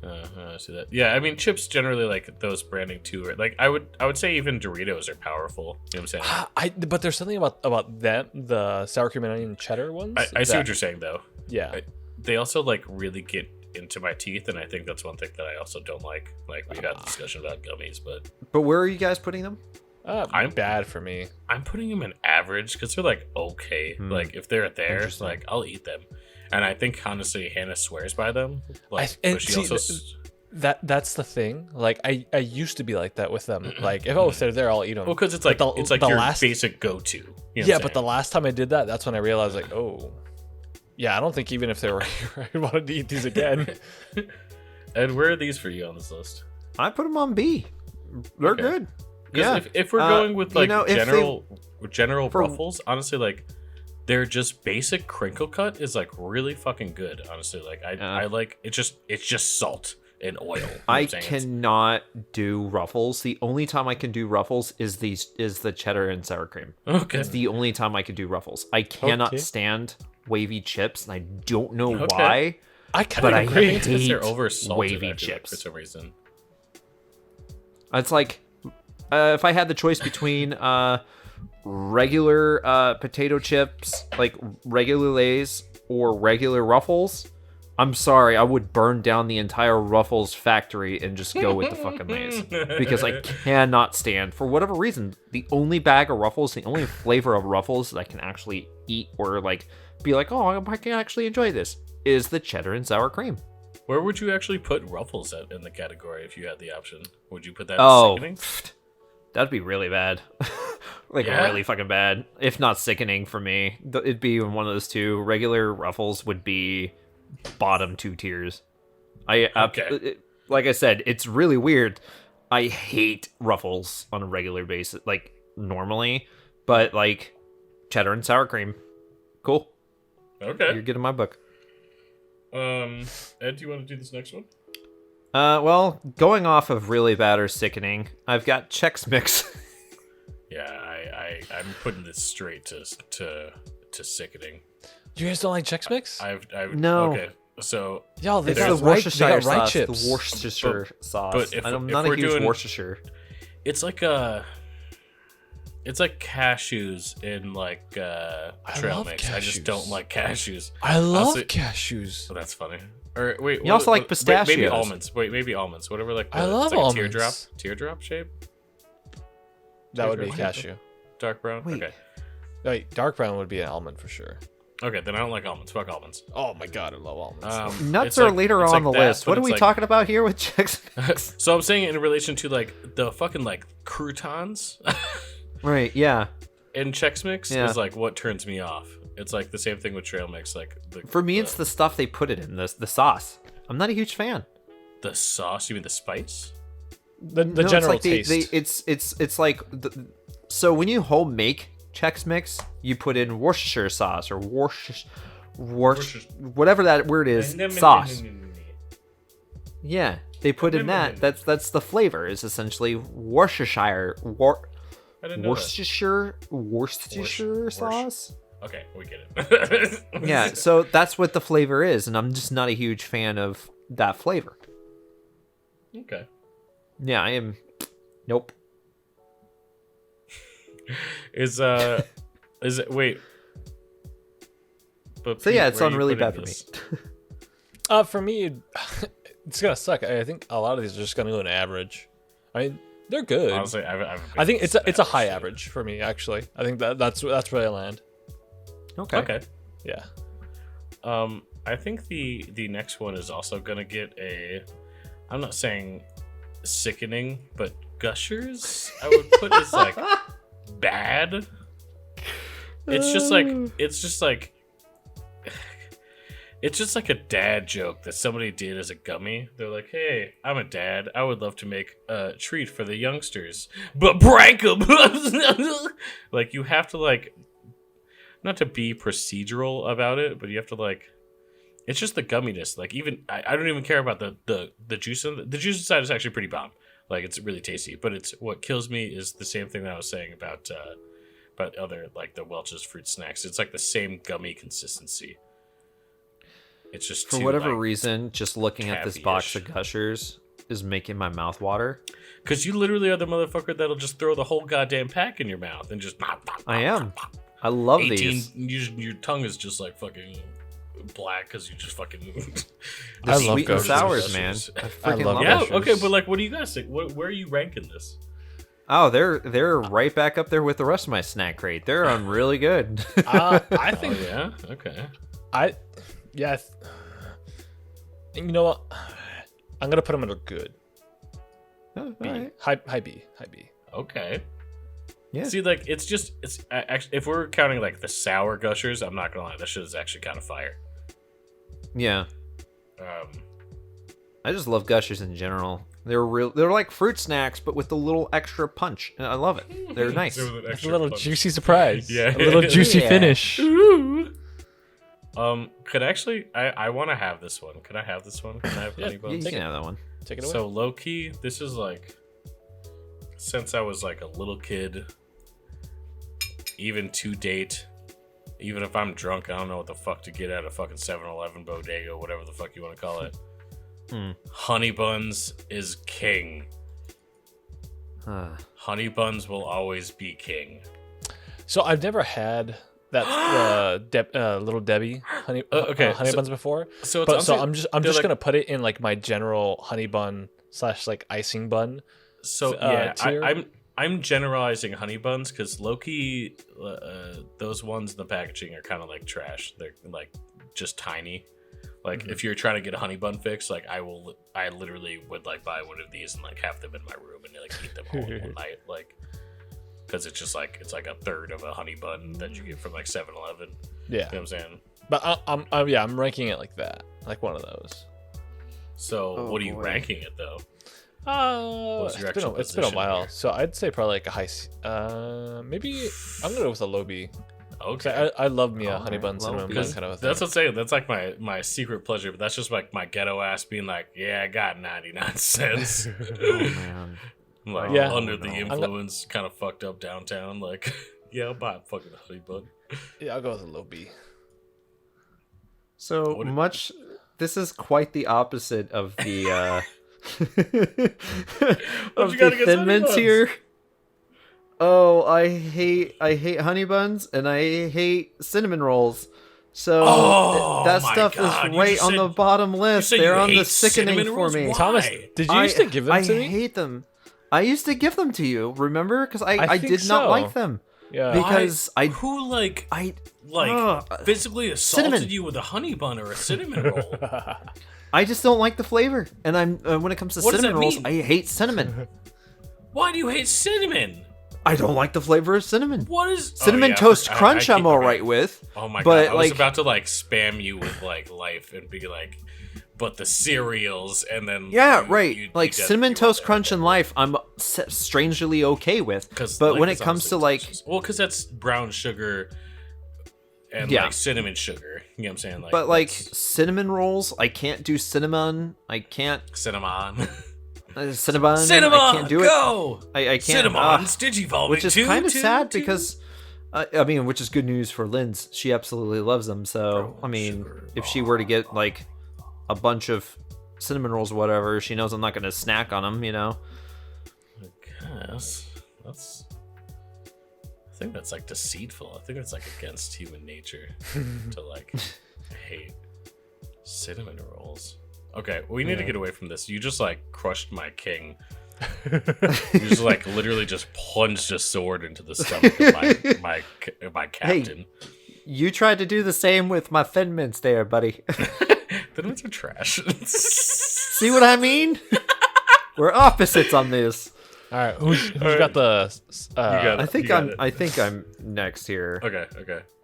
I see that. Yeah, I mean, chips generally like those branding too. Are, like I would say even Doritos are powerful. You know what I'm saying? But there's something about them, the sour cream and onion cheddar ones. I see what you're saying though. Yeah. They also like really get into my teeth, and I think that's one thing that I also don't like. Like we had a discussion about gummies, But where are you guys putting them? I'm bad for me. I'm putting them in average because they're like okay. Like if they're there, Interesting. like I'll eat them. And I think honestly, Hannah swears by them. Like, and but she see, also. That's the thing. Like I used to be like that with them. Like if they're there, I'll eat them. Well, because it's like it's like your basic go-to. You know what Yeah, I'm but the saying? last time I did that, that's when I realized like, oh, yeah, I don't think even if they were here, I wanted to eat these again. And where are these for you on this list? I put them on B. They're Okay. good. Because Yeah. if we're going with like you know, if general for- ruffles, honestly, like Their just basic crinkle cut is like really fucking good, honestly. Like I like it's just salt and oil. You know what I I'm saying? cannot do Ruffles. The only time I can do Ruffles is the cheddar and sour cream. Okay. It's the only time I can do Ruffles. I cannot Okay. stand wavy chips, and I don't know Okay. why. I kind But of I agree. It's 'cause they're hate over salted wavy for chips. some reason. It's like if I had the choice between regular potato chips, like regular Lay's, or regular Ruffles, I'm sorry, I would burn down the entire Ruffles factory and just go with the fucking Lay's. Because I cannot stand, for whatever reason, the only bag of Ruffles, the only flavor of Ruffles that I can actually eat or like be like, oh, I can actually enjoy this, is the cheddar and sour cream. Where would you actually put Ruffles in the category if you had the option? Would you put that Oh, in sickening? that'd be really bad. Like, Yeah? really fucking bad. If not sickening for me. It'd be one of those two. Regular Ruffles would be bottom 2 tiers. Okay. Like I said, it's really weird. I hate Ruffles on a regular basis, like, normally. But, like, cheddar and sour cream. Cool. Okay. You're good in my book. Ed, do you want to do this next one? Well, going off of really bad or sickening, I've got Chex Mix. Yeah, I'm putting this straight to sickening. You guys don't like Chex Mix? I've No. Okay, so Y'all, they It's got the right, they Worcestershire got right sauce. chips. The Worcestershire sauce. but if I'm if not we're a huge doing- Worcestershire. it's like cashews in like trail love mix. I just cashews. don't like cashews. I love Honestly- cashews. Oh, that's funny. Or wait, You also like maybe pistachios. almonds. Wait, maybe almonds. Whatever, like I love it's like almonds. a teardrop shape, That would be What? cashew. dark brown. Wait. Okay, Wait, dark brown would be an almond for sure. okay, then I don't like almonds. Fuck almonds. Oh my god, I love almonds. Nuts It's are like- later it's on like the that, list. but What are it's we like- talking about here with Chex Mix? So I'm saying in relation to like the fucking like croutons Right, yeah. in Chex Mix Yeah. is like what turns me off. It's like the same thing with trail mix. Like For me, it's the stuff they put it in, the sauce. I'm not a huge fan. the sauce. You mean the spice? the No, general it's like taste. it's like so when you home make Chex Mix, you put in Worcestershire sauce or Worcestershire, whatever that word is, sauce. Yeah, they put in that. That's the flavor. Is essentially Worcestershire I didn't know that. Worcestershire sauce. Okay, we get it. Yeah, so that's what the flavor is, and I'm just not a huge fan of that flavor. Okay. Yeah, I am. Nope. Is it wait? But So yeah, Pete, it's where on are you really putting bad for me. For me, it's gonna suck. I think a lot of these are just gonna go in average. I mean, they're good. Honestly, I think it's a high average for me. Actually, I think that's where I land. Okay. Okay. Yeah. I think the next one is also gonna get a. I'm not saying sickening, but gushers. I would put as like bad. It's just like a dad joke that somebody did as a gummy. They're like, "Hey, I'm a dad. I would love to make a treat for the youngsters, but prank them." Like you have to like, not to be procedural about it, but you have to like. It's just the gumminess. Like even I don't even care about the juice. The juice inside is actually pretty bomb. Like it's really tasty. But it's what kills me is the same thing that I was saying about other like the Welch's fruit snacks. It's like the same gummy consistency. It's just For too, whatever like, reason, just looking at this box of taffy-ish. Gushers is making my mouth water. Because you literally are the motherfucker that'll just throw the whole goddamn pack in your mouth and just. I am. I love 18. these. Your tongue is just like fucking black because you just fucking. The I love sweet and Gushers. sours, man. I freaking love love Yeah, Gushers. okay, but like, what do you guys think? Where are you ranking this? Oh, they're right back up there with the rest of my snack crate. They're on really good. I Oh think yeah, okay. yeah. You know what? I'm gonna put them at a good Oh, B. alright. High B. Okay. Yeah. See, like, it's actually, if we're counting like the sour gushers, I'm not gonna lie, that shit is actually kind of fire. Yeah. Um, I just love Gushers in general. They're like fruit snacks, but with a little extra punch. And I love it. They're nice. With an It's a extra little punch. juicy surprise. Yeah. A little juicy Yeah. finish. Could actually, I want to have this one. Can I have this one? Can I have honey You buns? can have that one. Take it away. So low key, this is like since I was like a little kid, even to date, even if I'm drunk, I don't know what the fuck to get at a fucking 7-Eleven bodega, whatever the fuck you want to call it. Honey buns is king. Honey buns will always be king. So I've never had that little Debbie honey Okay, honey so- buns before. So, But I'm just they're like- gonna put it in like my general honey bun / like icing bun. So yeah, tier. I'm generalizing honey buns because low-key, those ones in the packaging are kind of like trash. They're like just tiny. Like if you're trying to get a honey bun fix, like I literally would like buy one of these and like have them in my room and like eat them all in one night, like because it's just like it's like a third of a honey bun that you get from like 7-Eleven. Yeah, You know what I'm saying? but I'm ranking it like that, like one of those. So what are you boy. ranking it though? It's your been, actual it's been a position while, here? so I'd say probably like a high. Maybe I'm gonna go with a low B. Okay. I love me a honey Alright, bun low cinnamon B. bun kind of a thing. That's what I'm saying. That's like my secret pleasure, but that's just like my ghetto ass being like, yeah, I got 99 cents. Oh man. Like Yeah. under the no. influence, kind of fucked up downtown. Like, yeah, I'll buy a fucking honey bun. Yeah, I'll go with a low B. So What- much. This is quite the opposite of the of you got the against Thin honey Mints buns? here. Oh, I hate honey buns and I hate cinnamon rolls. So Oh, that my stuff God, is you right just on said- the bottom list. said They're you on the hate sickening cinnamon for rolls? me. Why? Thomas, did you used to give them I to me? hate them. I used to give them to you. Remember? Because I think did not so. like them. Yeah. Because who like ugh. physically assaulted Cinnamon. you with a honey bun or a cinnamon roll? I just don't like the flavor. And I'm when it comes to What does cinnamon that rolls, mean? I hate cinnamon. Why do you hate cinnamon? I don't like the flavor of cinnamon. What is Cinnamon Oh, yeah, Toast I Crunch keep I'm all forgetting. right with. Oh my but, god! I was like- about to like spam you with like life and be like, but the cereals and then Yeah, you- right. you Like definitely Cinnamon were Toast there. Crunch and Life, I'm strangely okay with. But when it comes to like, because that's brown sugar and Yeah. like cinnamon sugar. You know what I'm saying? Like, but like that's cinnamon rolls, I can't do cinnamon. I can't cinnamon. cinnamon. Cinnamon, I can't do it. go. I can't. Cinnamon's Digivolving, which is two, kind of two, sad two. because I mean, which is good news for Linz. She absolutely loves them. So I mean, sugar if she were to get like a bunch of cinnamon rolls or whatever, she knows I'm not going to snack on them. You know. I guess that's. I think that's like deceitful. I think it's like against human nature to like hate cinnamon rolls. Okay, we need to get away from this. You just like crushed my king. You just like literally just plunged a sword into the stomach of my captain. You tried to do the same with my Thin Mints there, buddy. Then it's a trash. See what I mean? We're opposites on this. All right, who's got the? got it. I think You got I'm. it. I think I'm next here. Okay.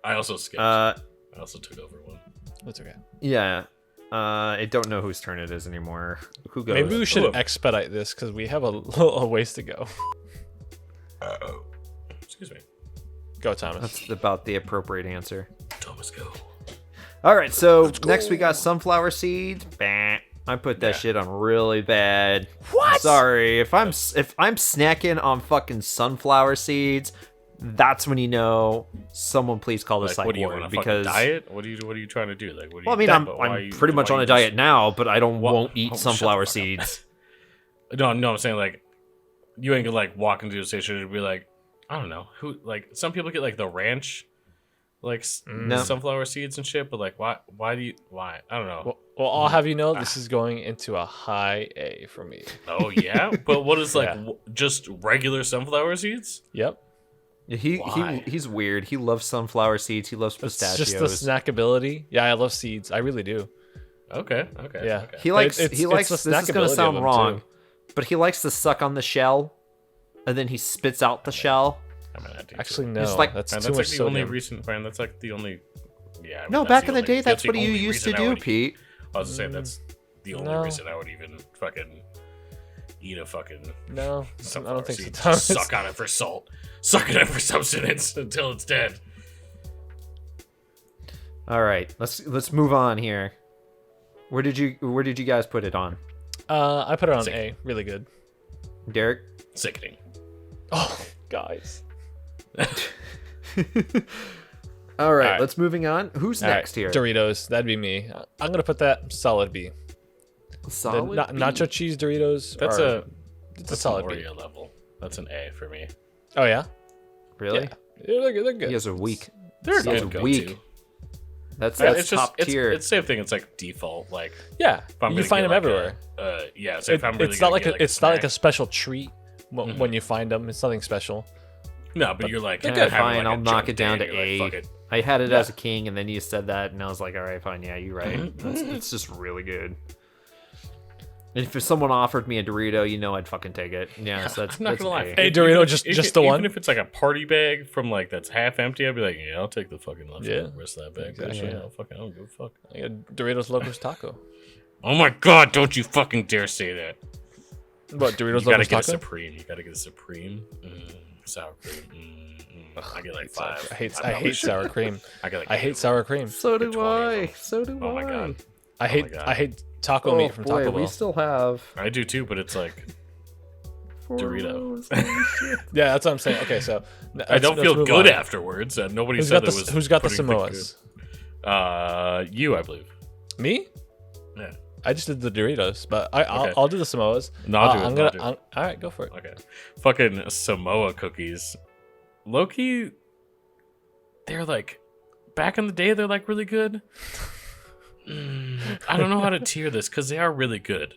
I also skipped. Uh, I also took over one. That's okay. yeah. I don't know whose turn it is anymore. Who goes? Maybe we should Ooh. expedite this because we have a ways to go. Excuse me. Go, Thomas. That's about the appropriate answer. Thomas, go. All right, so next we got sunflower seeds. Bah. I put that Yeah. shit on really bad. What? Sorry, if I'm snacking on fucking sunflower seeds, that's when you know someone please call the Like, psych what do you ward want? because Diet? What are you trying to do? Like, what? Do well, I you mean, but I'm why are you- pretty much why on you a diet just- now, but I What- won't eat oh, shut the sunflower fuck up. seeds. No, I'm saying like, you ain't gonna like walk into a station and be like, I don't know who. Like, some people get like the ranch, like No. sunflower seeds and shit. But like, why? Why do you? Why? I don't know. Well, I'll have you know this is going into a high A for me. Oh yeah, but what is like Yeah. just regular sunflower seeds? Yep. Why? He's weird. He loves sunflower seeds. He loves It's pistachios. just the snackability. Yeah, I love seeds. I really do. Okay. Yeah. Okay. He But likes. it's- He it's likes. the This is gonna snackability of sound them, wrong, too. but he likes to suck on the shell, and then he spits out the shell. I mean, I do too. Actually, no. It's like- that's Man, too that's much like the only sodium. recent. Man, that's like the only. Yeah. I mean, No, that's back the in the only- day, that's the what you only used to reason I do, would- Pete. I was saying that's the only No. reason I would even fucking eat a fucking No, I sunflower don't think seed. so. Just Thomas. suck on it for salt. Suck it up for substance until it's dead. All right, let's move on here. Where did you guys put it on? I put it on Sick. A. Really good. Derek? Sickening. Oh, guys. All right, right. let's moving on. Who's All right, next here? Doritos. That'd be me. I'm gonna put that solid B. Solid The B. nacho cheese Doritos. That's It's a solid an B. Oreo level. That's an A for me. Oh yeah. Really? Yeah. They're good. They're good. You guys are weak. They're a Sounds good weak. go-to. That's Yeah, top tier. It's the same thing. It's like default. Like Yeah. if I'm You gonna find get, them like, everywhere. Yeah. So if I'm really It's not gonna like get, it's not like a snack- special treat when you find them. It's nothing special. No, but you're like, Yeah, having, fine, like, a I'll knock junk it down day, to you're like, A. fuck it. I had it Yeah. as a king, and then you said that, and I was like, all right, fine, yeah, you're right. It's just really good. And if someone offered me a Dorito, you know I'd fucking take it. Yeah, so that's, I'm not that's gonna lie. A. Hey, Even Dorito, if- just even- the one? Even if it's like a party bag from like that's half empty, I'd be like, yeah, I'll take the fucking left Yeah. rest of that bag. Exactly. Actually, I don't give a fuck. I got Doritos Locos Taco. Oh my god! Don't you fucking dare say that. What Doritos You gotta Locos get a Taco? supreme. You gotta get a supreme. Sour cream. I get like 5. I hate probably should. sour cream. I get like. I hate sour cream. So do 20 of I. them. So do Oh I. my god. I hate God. I hate taco meat from boy, Taco we Bell. still have I do too, but it's like Dorito. Yeah, that's what I'm saying. Okay, so I don't let's feel move good on. afterwards. Nobody Who's said got there the was. Who's got the putting Samoas? good. You, I believe. Me? Yeah. I just did the Doritos, but I'll Okay. I'll do the Samoas. No, I'll do it, I'm I'll gonna. do it. All right, go for it. Okay. Fucking Samoa cookies. Low-key, they're like, back in the day, they're like really good. I don't know how to tier this because they are really good.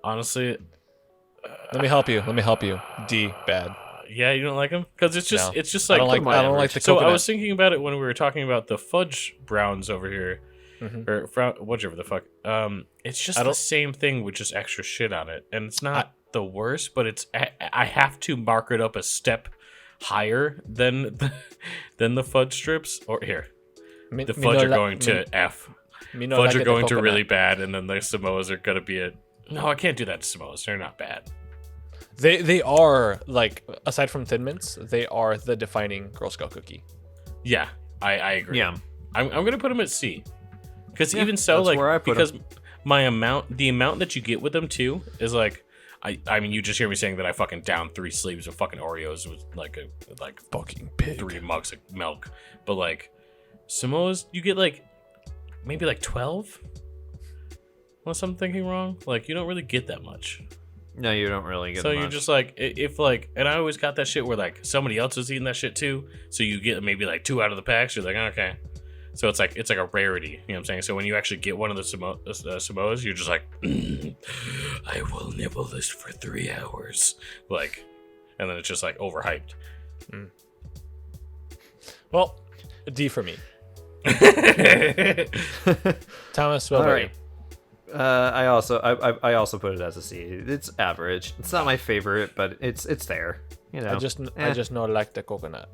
Honestly, Let me help you. D, bad. yeah, you don't like them because it's just No. it's just I like don't like the So coconut. I was thinking about it when we were talking about the fudge browns over here, Mhm. or whatever the fuck. It's just I the don't- same thing with just extra shit on it, and it's not the worst, but it's I have to mark it up a step higher than the fudge strips. Or here, the fudge are going to F. Fudge are going to really bad, and then the Samoas are gonna be a. No, I can't do that to Samoas. They're not bad. They are like, aside from Thin Mints, they are the defining Girl Scout cookie. Yeah, I agree. Yeah. I'm gonna put them at C, because Yeah, even so, that's like where I put because the amount that you get with them too is like, I mean, you just hear me saying that I fucking downed 3 sleeves of fucking Oreos with like Fucking pig. 3 mugs of milk, but like Samoas, you get like maybe like 12. Unless I'm thinking wrong, like you don't really get that much. No, you don't really get So much. you're just like, if like, and I always got that shit where like somebody else was eating that shit too. So you get maybe like 2 out of the packs. You're like, okay. So it's like a rarity. You know what I'm saying? So when you actually get one of the Samoas, you're just like, I will nibble this for 3 hours. Like, and then it's just like overhyped. Well, a D for me. Thomas, what All about right. I also put it as a C. It's average. It's not my favorite, but it's there. You know. you? I just not like the coconut.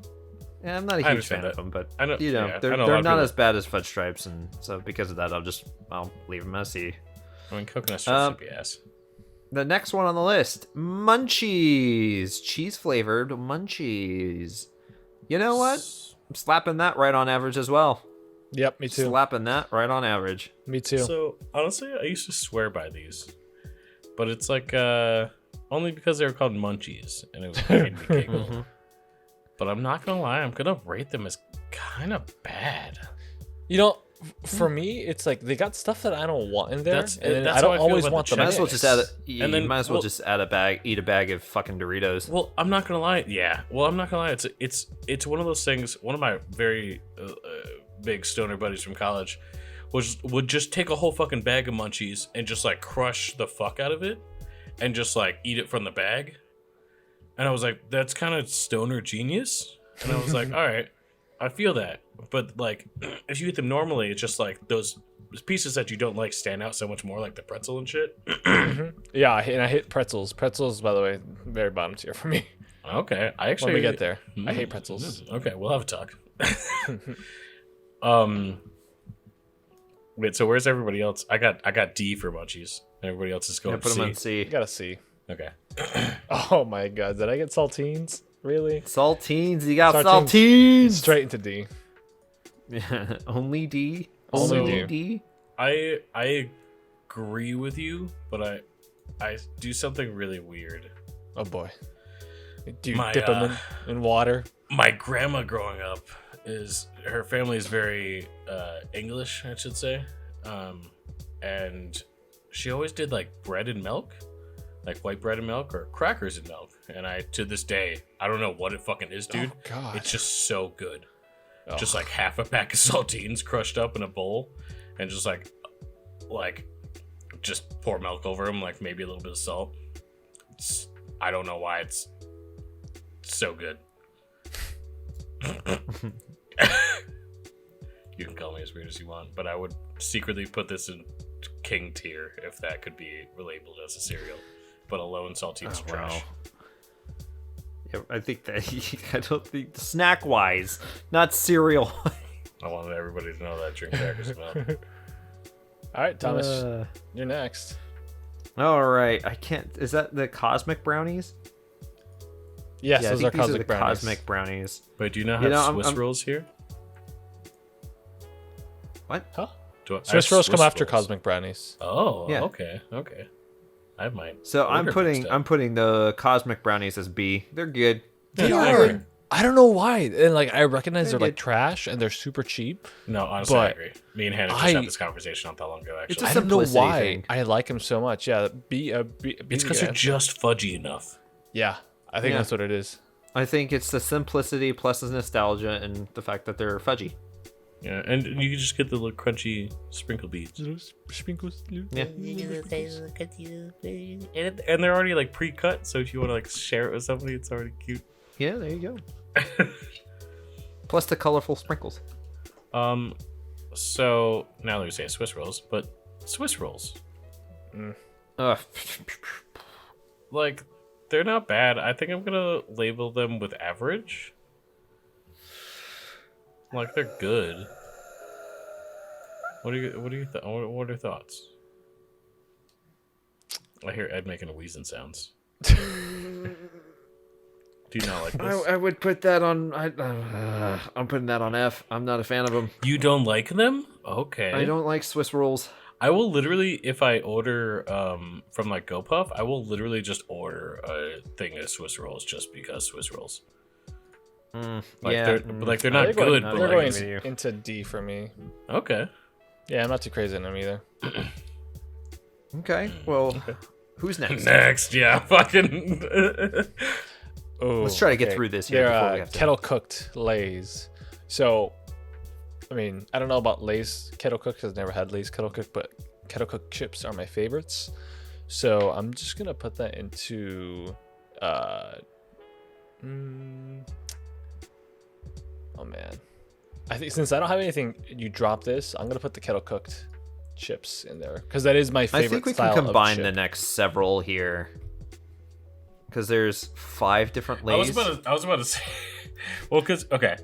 Yeah, I'm not a I huge understand fan of that. them, but I know- you know, yeah, I they're know a lot of not people- as bad as fudge stripes, and so because of that, I'll leave them as C. I mean, coconut strips would be ass. The next one on the list, Munchies, cheese flavored Munchies. You know what? I'm slapping that right on average as well. Yep, me too. Slapping that right on average. Me too. So honestly, I used to swear by these, but it's like only because they were called Munchies, and it was made me giggle. But I'm not gonna lie, I'm gonna rate them as kind of bad. You know, for me, it's like they got stuff that I don't want in there, That's- and then that's I how don't I feel always about want the them. Might as well just add a, And then- you might as well well- just eat a bag of fucking Doritos. Well, I'm not gonna lie. Yeah, well, I'm not gonna lie. It's one of those things. One of my very big stoner buddies from college would just take a whole fucking bag of Munchies and just like crush the fuck out of it, and just like eat it from the bag. And I was like, that's kind of stoner genius. And I was like, all right, I feel that. But like, if you eat them normally, it's just like those pieces that you don't like stand out so much more, like the pretzel and shit. Yeah, I hate pretzels. Pretzels, by the way, very bottom tier for me. Okay, I actually When we get there, I hate pretzels. Okay, we'll have a talk. Wait, so where's everybody else? I got D for munchies. Everybody else is Yeah, going put them on C. C. You gotta see. Okay. Oh my god, did I get saltines? Really? Saltines, you got Saltines. saltines. Straight into D. Yeah, only D. Only Only D. D. I agree with you, but I do something really weird. Oh boy. Do you My, dip them in water? My grandma growing up her family is very English, I should say, and she always did like bread and milk, like white bread and milk or crackers and milk. And to this day, I don't know what it fucking is, dude. Oh, God. It's just so good. Oh. Just like half a pack of saltines crushed up in a bowl, and just like just pour milk over them, like maybe a little bit of salt. I don't know why it's so good. You can call me as weird as you want, but I would secretly put this in king tier if that could be labeled as a cereal. But alone, saltines are trash. Yeah, I think that I don't think snack wise, not cereal. I wanted everybody to know that I drink crackers and milk. All right, Thomas, you're next. All right, I can't. Is that the cosmic brownies? Yes, Yeah, I those think are these cosmic the brownies. cosmic brownies. Wait, do you not have I'm- Swiss I'm- rolls here? What? Huh? Do I Swiss have rolls come Swiss after rolls? cosmic brownies. Oh, Yeah. okay. I have mine. So I'm ordered putting the cosmic brownies as B. They're good. They I are. agree. I don't know why. And like I recognize they're like good. trash and they're super cheap. No, honestly, I But agree. Me and Hannah just I- had this conversation not that long ago, It's actually. a I don't know simplicity why thing. I like them so much. Yeah, B. It's because they're just fudgy enough. Yeah, I think Yeah. that's what it is. I think it's the simplicity plus the nostalgia and the fact that they're fudgy. Yeah, and you can just get the little crunchy sprinkle beads. Sprinkles. Yeah. And they're already like pre-cut, so if you want to like share it with somebody, it's already cute. Yeah, there you go. Plus the colorful sprinkles. So now they're saying Swiss rolls, but Swiss rolls, Ugh. like, they're not bad. I think I'm gonna label them with average. Like, they're good. What are your thoughts? I hear Ed making wheezing sounds. Do you not like this? I would put that on. I'm putting that on F. I'm not a fan of them. You don't like them? Okay. I don't like Swiss rolls. I will literally, if I order from like GoPuff, I will literally just order a thing of Swiss rolls just because Swiss rolls. Like yeah, they're not good, but They're like, going into D for me. okay. Yeah, I'm not too crazy on them either. Okay. Well, who's next? Next, yeah, fucking. Oh, Let's try to get through this here They're before we have to- kettle cooked Lay's. So, I mean, I don't know about Lay's kettle cooked because I've never had Lay's kettle cooked, but kettle cooked chips are my favorites. So I'm just gonna put that into. Oh man, I think since I don't have anything, you drop this. I'm gonna put the kettle cooked chips in there because that is my favorite. I think we style can of combine chip. the next several here. Because there's 5 different I was Lays. about to say, well, because okay,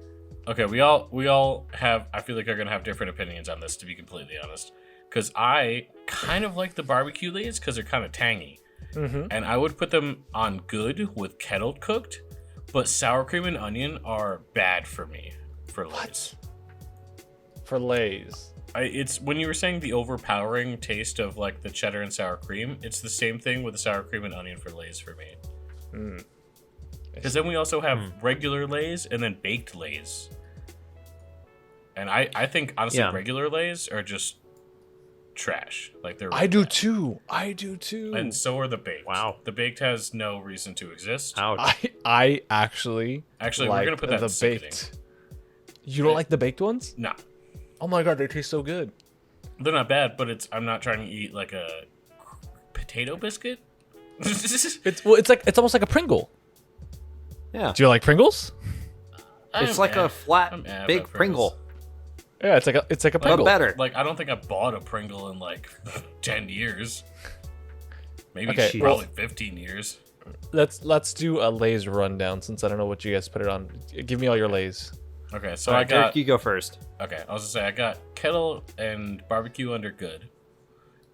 we all have. I feel like are gonna have different opinions on this, to be completely honest. Because I kind of like the barbecue Lays because they're kind of tangy, and I would put them on good with kettle cooked, but sour cream and onion are bad for me for Lays. For Lay's. It's when you were saying the overpowering taste of like the cheddar and sour cream. It's the same thing with the sour cream and onion for Lays for me. Because then we also have regular Lays and then baked Lays. And I think honestly Yeah. regular Lays are just trash. Like they're I do too. I do too. and so are the baked. Wow. The baked has no reason to exist. Ouch. I actually Actually, like we're gonna put that the in sickening. baked. You don't like the baked ones? No. Oh my god, they taste so good. They're not bad, but I'm not trying to eat like a potato biscuit. It's almost like a Pringle. Yeah. Do you like Pringles? It's like a flat, I'm mad big about Pringle. Pringles. Yeah, it's like a But Pringle. better. Like I don't think I bought a Pringle in like 10 years. Maybe Okay, probably 15 years. Let's do a Lay's rundown since I don't know what you guys put it on. Give me all your Lay's. Okay, so All I right, got. Derek, you go first. Okay, I was gonna say I got kettle and barbecue under good,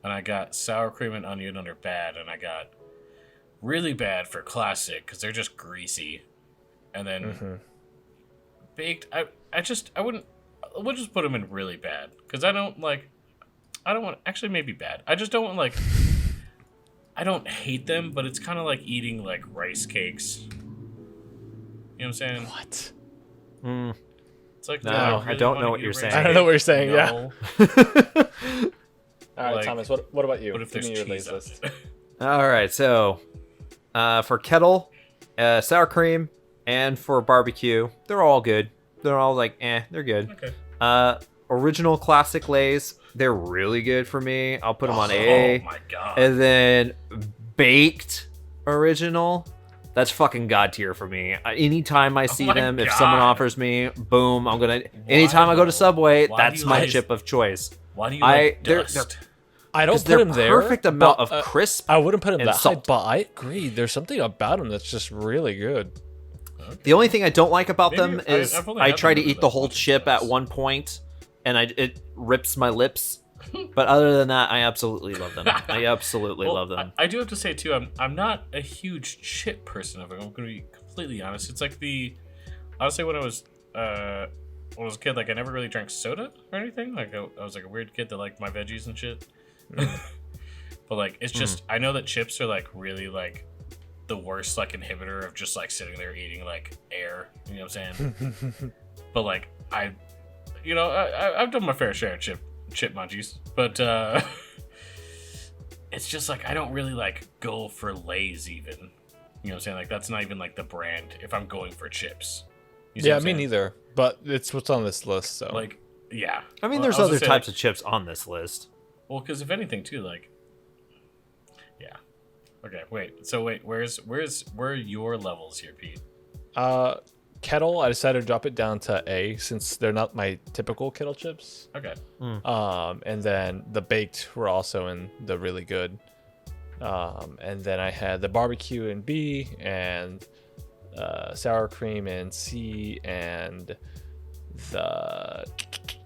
and I got sour cream and onion under bad, and I got really bad for classic because they're just greasy, and then baked. I would just put them in really bad because I don't want actually maybe bad. I just don't want I don't hate them, but it's kind of like eating like rice cakes. You know what I'm saying? What? It's like No, do I really don't wanna know what eat a you're rice saying. I don't know what you're saying, yeah. No. All right, Like, Thomas. What about you? What if Give there's me your cheese on list. it? All right, so for kettle, sour cream, and for barbecue, they're all good. They're all like, they're good. Okay. Original classic Lays, they're really good for me. I'll put them on A. Oh my god. And then baked original, that's fucking god tier for me. Anytime I see my them, if God. someone offers me, boom, I'm gonna. Anytime I go to Subway, Why do that's you my like- chip of choice. Why do you I- like they're- dust? I don't Because put they're him there. perfect amount but, of crisp. I wouldn't put him and that high, salt. but I agree. There's something about him that's just really good. The only thing I don't like about Maybe them is I've only I had try them to with, eat the like, whole one chip at slice. one point, and it rips my lips. But other than that, I absolutely love them. I absolutely Well, love them. I do have to say too, I'm not a huge chip person. If I'm going to be completely honest, it's like honestly when I was a kid, like I never really drank soda or anything. Like I was like a weird kid that liked my veggies and shit. But like it's just I know that chips are like really like the worst like inhibitor of just like sitting there eating like air. You know what I'm saying? But like I've done my fair share of chip munchies, but it's just like I don't really like go for Lay's even. You know what I'm saying? Like that's not even like the brand if I'm going for chips. You see Yeah, what I'm me saying? neither. But it's what's on this list. So Like yeah. I mean, Well, there's was other gonna say, types like, of chips on this list. Well, because if anything too, like yeah. Okay, where are your levels here, Pete? kettle, I decided to drop it down to A since they're not my typical kettle chips. Okay. And then the baked were also in the really good. And then I had the barbecue in B and sour cream in C and the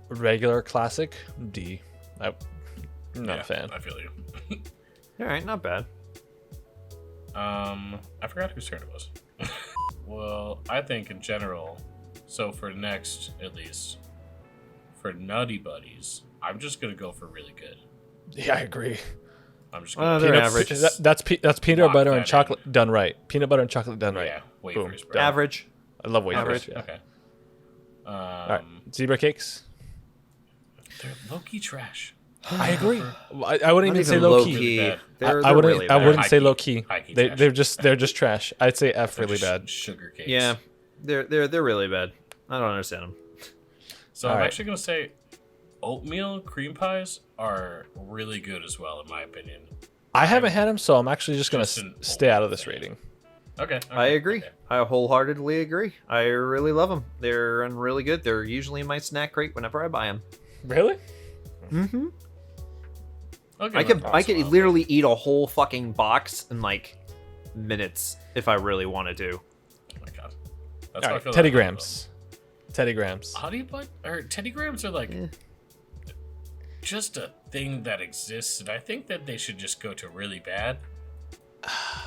regular classic D. I'm not a fan. I feel you. All right, not bad. I forgot whose turn it was. Well, I think in general, so for next, at least, for Nutty Buddies, I'm just gonna go for really good. Yeah, I agree. I'm just Well, gonna they're Peanut- average. That's peanut Lock butter that and chocolate done right. Peanut butter and chocolate done right. yeah, wafers, Boom. bro. Average. I love wafers. Average. Yeah. Okay. All right, zebra cakes. They're low-key trash. I agree. I wouldn't Not even say even low low key. key. bad. They're I wouldn't. really I bad. wouldn't say High-key. low key. High-key They, trash. they're just trash. I'd say F They're really just bad. Sugar cakes. Yeah, they're really bad. I don't understand them. So All I'm right. actually gonna say, oatmeal cream pies are really good as well, in my opinion. I haven't had them, so I'm actually just gonna Just an stay out of oatmeal this fan. rating. Okay. I agree. Okay. I wholeheartedly agree. I really love them. They're really good. They're usually in my snack crate whenever I buy them. Really? Mm-hmm. I'll give I them could a I pass could on that. literally eat a whole fucking box in like minutes if I really wanted to. Oh my god. That's All how I right, feel Teddy about Grahams. Teddy Grahams. Honey bun or Teddy Grahams are like Eh. just a thing that exists, and I think that they should just go to really bad.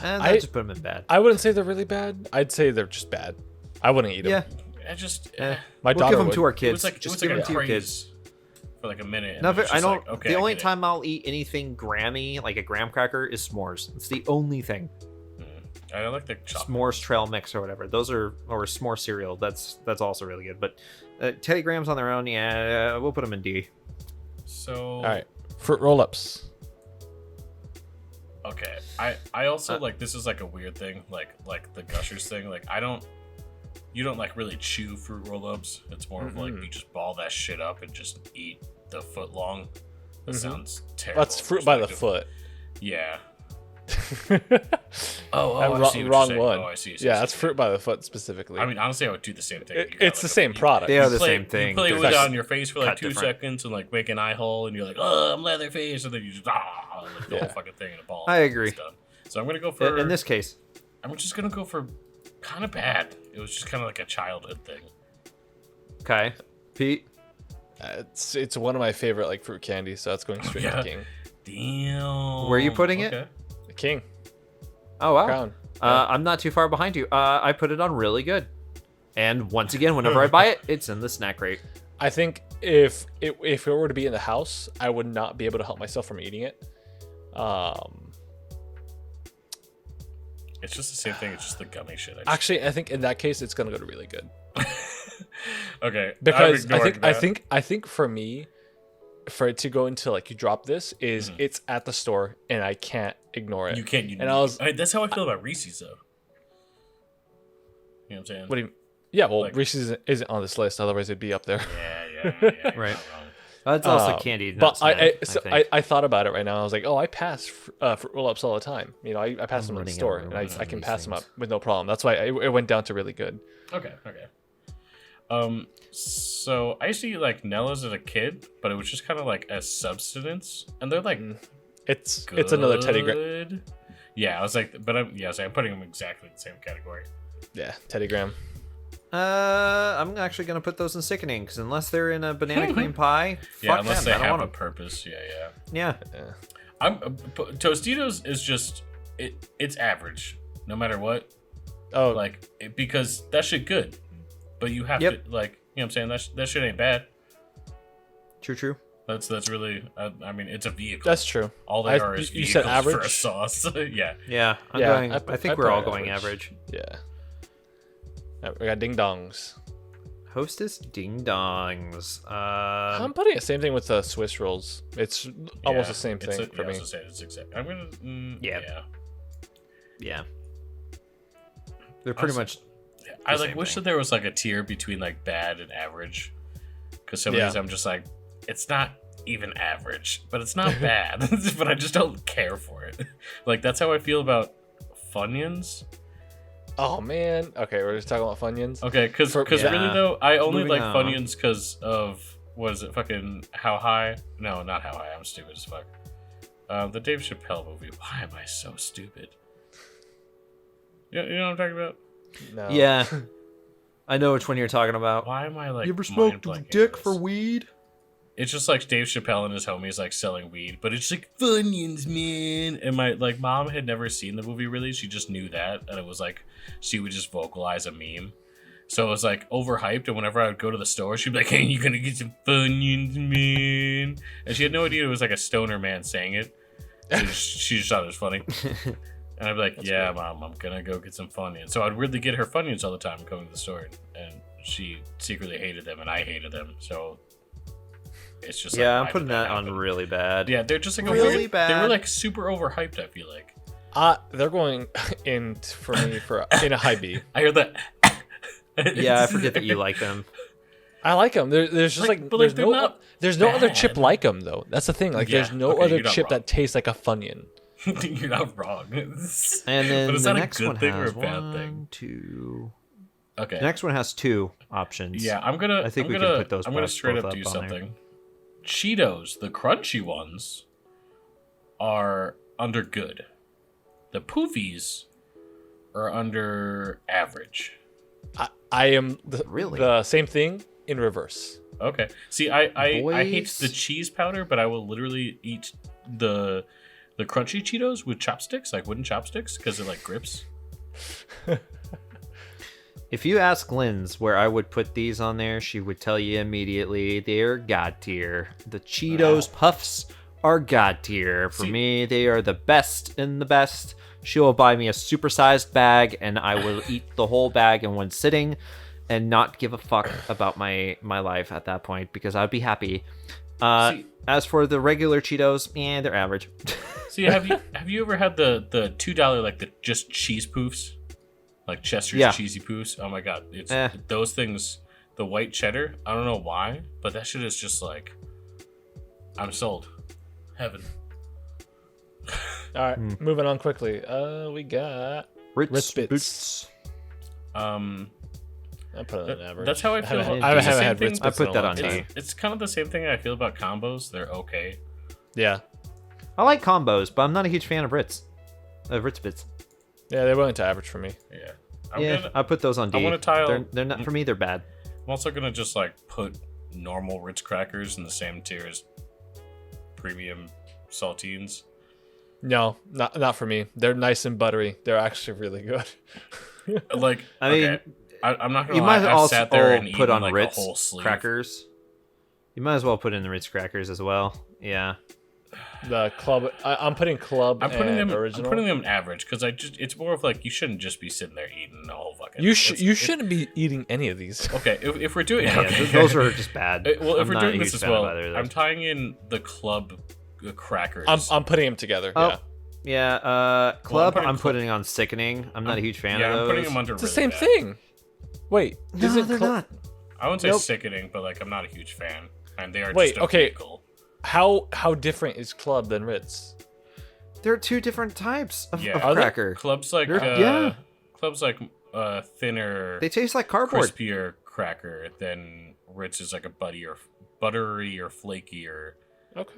And I- I just put them in bad. I wouldn't say they're really bad. I'd say they're just bad. I wouldn't eat them. Yeah, I just My we'll daughter give them would. to our it kids. was like it just was give like them a to your craze kids. for like a minute. and No, it was I just don't. like, okay, the I only get it. time I'll eat anything Grammy, like a graham cracker, is s'mores. It's the only thing. I don't like the chocolate. S'mores trail mix or whatever. Those are or s'more cereal. That's also really good. But Teddy Grahams on their own, yeah, we'll put them in D. So All right, fruit roll-ups. okay, I also like this is like a weird thing, like the Gushers thing. Like you don't like really chew fruit roll-ups. It's more of like you just ball that shit up and just eat the foot long. That sounds terrible. That's fruit by the perspective. foot. Yeah. I'm I see what wrong you're saying. one. Oh, I see. Yeah, that's fruit by the foot specifically. I mean, honestly, I would do the same thing. It- You got, it's the a- same product. They are you the play- same thing. You play They're with it just on your face for like cut 2 different. seconds and like make an eye hole, and you're like, "Oh, I'm Leatherface," and then you just like the Yeah. whole fucking thing in a ball. I agree. It's done. So I'm gonna go for. In this case, I'm just gonna go for kind of bad. It was just kind of like a childhood thing. Okay. Pete? It's one of my favorite like fruit candies, so it's going straight to King. Damn. Where are you putting it? The King. Oh, wow. Crown. I'm not too far behind you. I put it on really good. And once again, whenever I buy it, it's in the snack rate. I think if it were to be in the house, I would not be able to help myself from eating it. It's just the same thing. It's just the gummy shit. Actually, I think in that case, it's gonna go to really good. Okay. Because I think for me, for it to go into like you drop this is it's at the store and I can't ignore it. You can't. That's how I feel about Reese's though. You know what I'm saying? What do you? Yeah, well, Like- Reese's isn't on this list. Otherwise, it'd be up there. Yeah. Right. Right. It's also candy. But Not I thought about it right now. I was like, oh, I pass fruit roll-ups all the time. You know, I pass them in the running out store, of and room I for can these pass them up things. with no problem. That's why it went down to really good. Okay. So I used to eat like Nellas as a kid, but it was just kind of like as subsistence, and they're like It's another Teddy Graham. good. Yeah, I was like, but I'm putting them exactly in the same category. Yeah, Teddy Graham. I'm actually gonna put those in sickening because unless they're in a banana cream pie, Yeah, fuck unless them. I they don't have want a purpose. Yeah. Yeah. Tostitos is just it's average, no matter what. Oh, Because that shit good, but you have Yep. to like, you know what I'm saying, that shit ain't bad. True. That's really I mean it's a vehicle. that's true. All they are is you vehicles said for a average? sauce. Yeah. Yeah. Yeah, I think I we're all put going average. Yeah. We got ding dongs. Hostess ding dongs. I'm putting the same thing with the Swiss rolls. It's almost the same thing for me. I was gonna say it's exact. I'm gonna Yeah. Yeah. They're pretty much. I the like same wish thing. that there was like a tier between like bad and average, because some of Yeah. these I'm just like, it's not even average, but it's not bad, but I just don't care for it. Like that's how I feel about Funyuns. Oh man. Okay, we're just talking about Funyuns. Okay, because Yeah. really though, I only Moving like on. Funyuns because of what is it? Fucking How High? No, not How High. I'm stupid as fuck. The Dave Chappelle movie. Why am I so stupid? You know what I'm talking about? No. Yeah. I know which one you're talking about. Why am I like? You ever smoked mind-blanking dick this? for weed? It's just like Dave Chappelle and his homies like selling weed, but it's like Funyuns, man. And my like mom had never seen the movie really. She just knew that, and it was like she would just vocalize a meme. So it was like overhyped, and whenever I would go to the store, she'd be like, "Hey, you gonna get some Funyuns, man?" And she had no idea it was like a stoner man saying it. She just thought it was funny. And I'd be like, "Yeah, mom, I'm gonna go get some Funyuns." So I'd really get her Funyuns all the time going to the store, and she secretly hated them, and I hated them. So it's just Yeah, like, I'm why putting did that happen? on really bad. Yeah, they're just like a Really weird, bad. They were like super overhyped. I feel like They're going in for me in a high B. I heard that. Yeah, I forget that you like them. I like them. There's just Like, like, but, there's like, they're no not there's no other bad. chip like them though. That's the thing. Like Yeah, there's no okay, other you're not chip wrong. that tastes like a Funyun. You're not wrong. And But then it's the not a next good one thing or has a bad one, thing. 2. Okay. The next one has 2 options. Yeah, I think we I'm can gonna, put those I'm gonna both straight up up do on there. something. Cheetos, the crunchy ones, are under good. The poofies are under average. I am Really? the same thing in reverse. Okay. See, I hate Boys. the cheese powder, but I will literally eat the crunchy Cheetos with chopsticks, like wooden chopsticks, because it like grips. If you ask Linz where I would put these on there, she would tell you immediately they're God tier. The Cheetos Puffs are God tier. For See- me, they are the best in the best. She will buy me a supersized bag, and I will eat the whole bag in one sitting and not give a fuck about my life at that point because I'd be happy. See- As for the regular Cheetos, they're average. See, have you ever had the $2 like the just cheese poofs, like Chester's Yeah. cheesy poofs? Oh my god, it's Eh. those things. The white cheddar. I don't know why, but that shit is just like, I'm sold. Heaven. All right, moving on quickly. We got Ritz Bits. Bits. I put it on average. That's how I feel. haven't, I I haven't haven't same had thing. Ritz I Bits put in a that long on time. D. It's kind of the same thing I feel about combos. They're okay. Yeah, I like combos, but I'm not a huge fan of Ritz. Ritz Bits. yeah, they're willing to average for me. Yeah. I put those on D. I wanna tile- They're not for me. They're bad. I'm also gonna just like put normal Ritz crackers in the same tier as premium saltines. No, not for me. They're nice and buttery. They're actually really good. Like, I mean, okay, I'm not gonna you lie. might I've also sat there and put eaten on like Ritz a whole sleeve. crackers. You might as well put in the Ritz crackers as well. Yeah. The club. I'm putting club. I'm putting and them. original. I'm putting them average because it's more of like you shouldn't just be sitting there eating the whole fucking. You shouldn't be eating any of these. Okay, if we're doing Yeah, okay. those are just bad. Well, if I'm we're not a doing this huge as fan of well, either of I'm those. tying in the club crackers. I'm putting them together. Oh, Yeah. Yeah, club. putting I'm club- putting on sickening. I'm not a huge fan yeah, of I'm those. putting them under. It's the really same bad. thing. Wait, No, isn't they're not. I wouldn't say Nope. sickening, but like I'm not a huge fan, and they are Wait, just okay. illegal. How different is club than Ritz? There are two different types of Yeah. Are they? cracker. Clubs like Yeah. clubs like thinner, They taste like cardboard. crispier cracker than Ritz is like a buttery or flakier. Okay.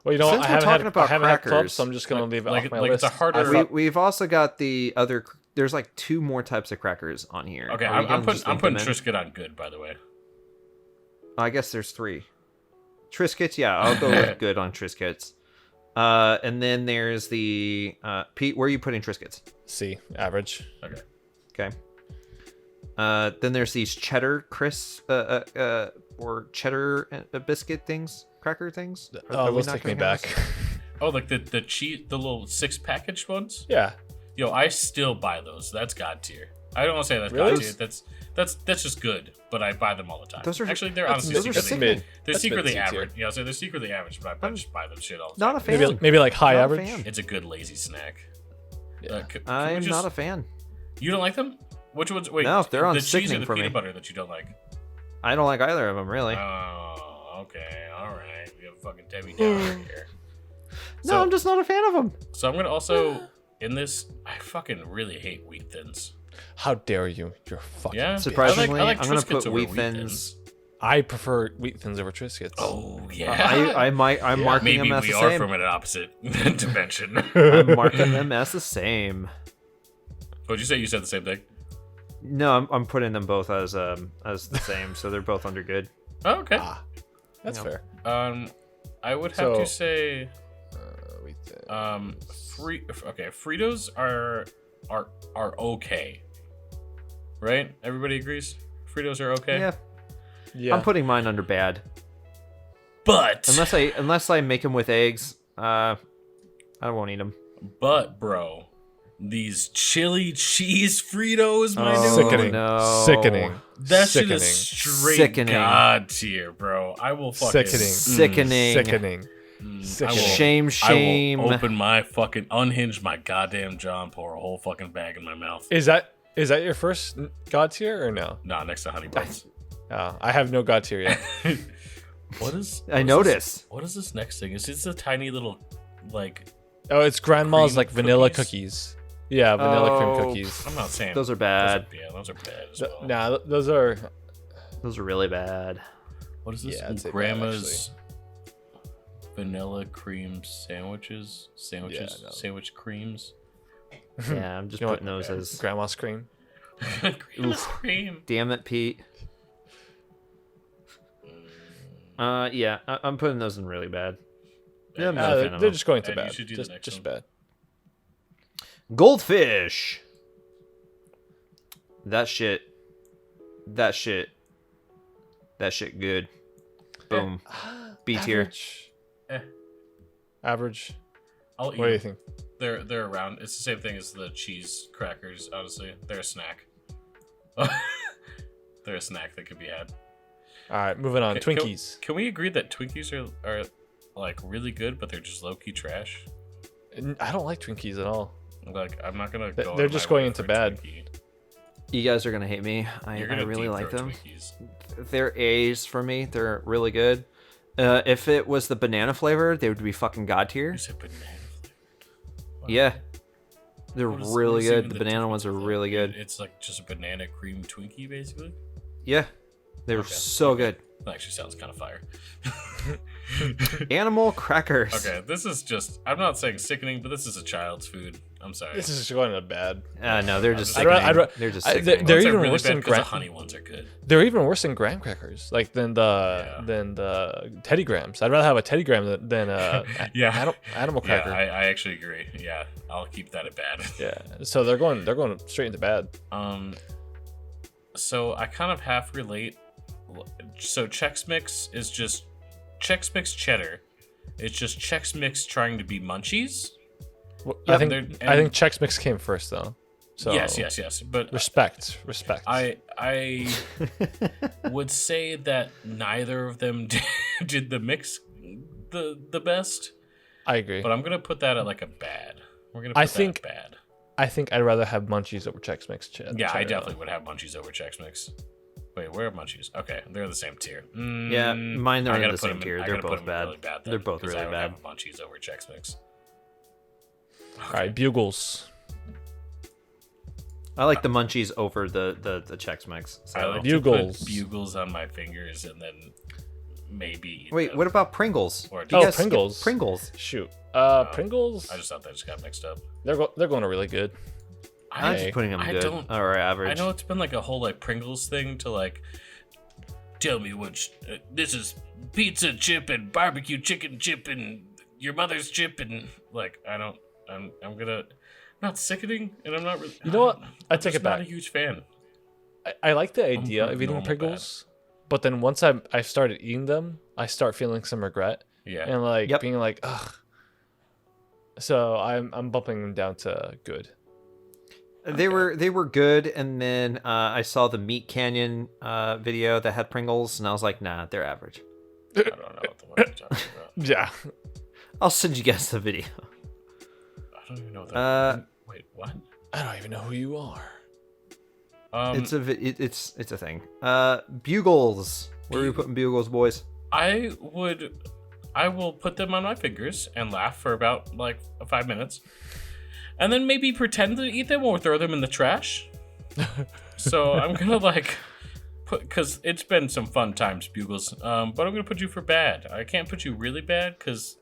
Well, you know, Since what? we're I talking about haven't had club, crackers, so I'm just gonna leave it like- off my like list. it's a harder- We've also got the other. There's like two more types of crackers on here. Okay, Are we I'm gonna just putting link them in? Triscuit on good, by the way. I guess there's three. Triscuits, yeah, I'll go with good on Triscuits. And then there's the Pete. Where are you putting Triscuits? C, average. Okay. Okay. Then there's these cheddar crisp or cheddar biscuit things, cracker things. Oh, Are we let's not take me gonna have back. those? Oh, like the cheese, the little 6 packaged ones. Yeah. Yo, I still buy those. That's god tier. I don't want to say that's Really? god tier. That's just good, but I buy them all the time. Those are- actually they're that's- honestly those are secretly, sickening. they're That's secretly mid-C tier. average. Yeah, so they're secretly average, but I just buy them shit all the Not time. a fan. Maybe like high Not a average. fan. It's a good lazy snack. Yeah. Can we I'm just- not a fan. You don't like them? Which ones? Wait, No, they're the cheese or unsickening the for peanut me. butter that you don't like. I don't like either of them, really. Oh, okay, all right. We have a fucking Debbie Downer here. No, So- I'm just not a fan of them. So I'm gonna also in this. I fucking really hate wheat thins. How dare you? You're fucking. Yeah, Surprisingly, I like I'm gonna Triscuits put over wheat thins. I prefer wheat thins over Triscuits. Oh yeah. I'm marking Maybe them as we the are same. from an opposite dimension. I'm marking them as the same. What'd you say? You said the same thing. No, I'm putting them both as the same, so they're both under good. Oh, okay. Ah, that's Yeah. fair. I would have So- to say, Wheat thins. Fritos are okay, right? Everybody agrees. Fritos are okay. Yeah, Yeah. I'm putting mine under bad. But Unless I make them with eggs, I won't eat them. but bro, these chili cheese Fritos, my Oh, dude. Sickening. no. Sickening. That shit Sickening. is straight Sickening. god tier, bro. I will fucking Sickening. Sickening. Sickening. I Sickening. will- Shame, shame. I will open my fucking unhinge my goddamn jaw and pour a whole fucking bag in my mouth. Is that your first god tier or no? Nah, next to honey buns. I have no god tier yet. What is? I noticed. What is this next thing? Is this a tiny little like? Oh, it's grandma's Cream like vanilla cookies? cookies. Yeah, vanilla Oh, cream cookies. I'm not saying Those are bad. Those are bad as well. Nah, those are. Those are really bad. What is this? Yeah, I'd say bad, Grandma's vanilla cream sandwiches. Yeah, no. Sandwich creams. Yeah, I'm just You know putting those as. grandma's cream. Grandma's cream. Damn it, Pete. Yeah, I'm putting those in really bad. Yeah, I'm not a fan of they're them. just going to Ed, you bad. should do the Just, next just one. bad. Goldfish. That shit good. Boom. B tier. Average. Eh, Average. I'll eat What do you them. think? They're around. It's the same thing as the cheese crackers. Honestly, they're a snack. They're a snack that could be had. All right, moving on. Can- Twinkies. Can we agree that Twinkies are like really good, but they're just low key trash? I don't like Twinkies at all. Like I'm not gonna. They're Go out of just my way going into for a bad. Twinkie. You guys are gonna hate me. I You're gonna really deep like throat them. Twinkies. They're A's for me. They're really good. If it was the banana flavor, they would be fucking god tier. You said banana flavor. What? Yeah, they're What is- really what is good. even The banana ones are difference, really though? good. It's like just a banana cream Twinkie, basically. Yeah, they're Okay. so good. That actually sounds kind of fire. Animal crackers. Okay, this is just, I'm not saying sickening, but this is a child's food. I'm sorry. This is just going to bad. No, they're just I'd sickening. ra- They're just I- sickening. they're Ones are even really worse bad than 'cause the gra- honey ones are good. They're even worse than graham crackers, like than the Teddy Grahams. I'd rather have a Teddy Graham than Yeah. animal Yeah, cracker. I actually agree. Yeah, I'll keep that at bad. Yeah. So they're going straight into bad. So I kind of half relate. So Chex Mix is just Chex Mix cheddar. It's just Chex Mix trying to be Munchies. I they're- think and- Chex Mix came first though. So Yes. But respect. I would say that neither of them did the mix the best. I agree. But I'm gonna put that at like a bad. We're gonna. I Put think- that at bad. I think I'd rather have Munchies over Chex Mix. Yeah, I definitely would have Munchies over Chex Mix. Wait, where are Munchies? Okay, they're the same tier. Yeah, mine are I in gotta the put same them tier. I They're gotta put both them bad. really bad then, They're both 'cause really I would bad. have Munchies over Chex Mix. All right, Bugles. I like the munchies over the Chex Mix. I So. like Bugles. to put bugles on my fingers and then maybe eat Wait, them. what about Pringles? Or You guys skip Pringles. Pringles. Shoot. Pringles. I just thought they just got mixed up. They're going to really good. I'm Hey, just putting them I good. don't- Or average. I know it's been like a whole like Pringles thing to like tell me which this is pizza chip and barbecue chicken chip and your mother's chip and like I'm not sickening and I'm not really. You know what? I I'm take just it back. Not a huge fan. I like the idea putting of eating normal Pringles, but then once I started eating them, I start feeling some regret Yeah. and like Yep. being like, ugh. So I'm bumping them down to good. They were good, and then I saw the Meat Canyon video that had Pringles, and I was like, nah, they're average. I don't know what the one you're talking about. Yeah. I'll send you guys the video. I don't even know what that. Wait, what? I don't even know who you are. It's a thing. Bugles. Where are we putting Bugles, boys? I will put them on my fingers and laugh for about like 5 minutes, and then maybe pretend to eat them or throw them in the trash. So I'm gonna like put, because it's been some fun times, Bugles. But I'm gonna put you for bad. I can't put you really bad because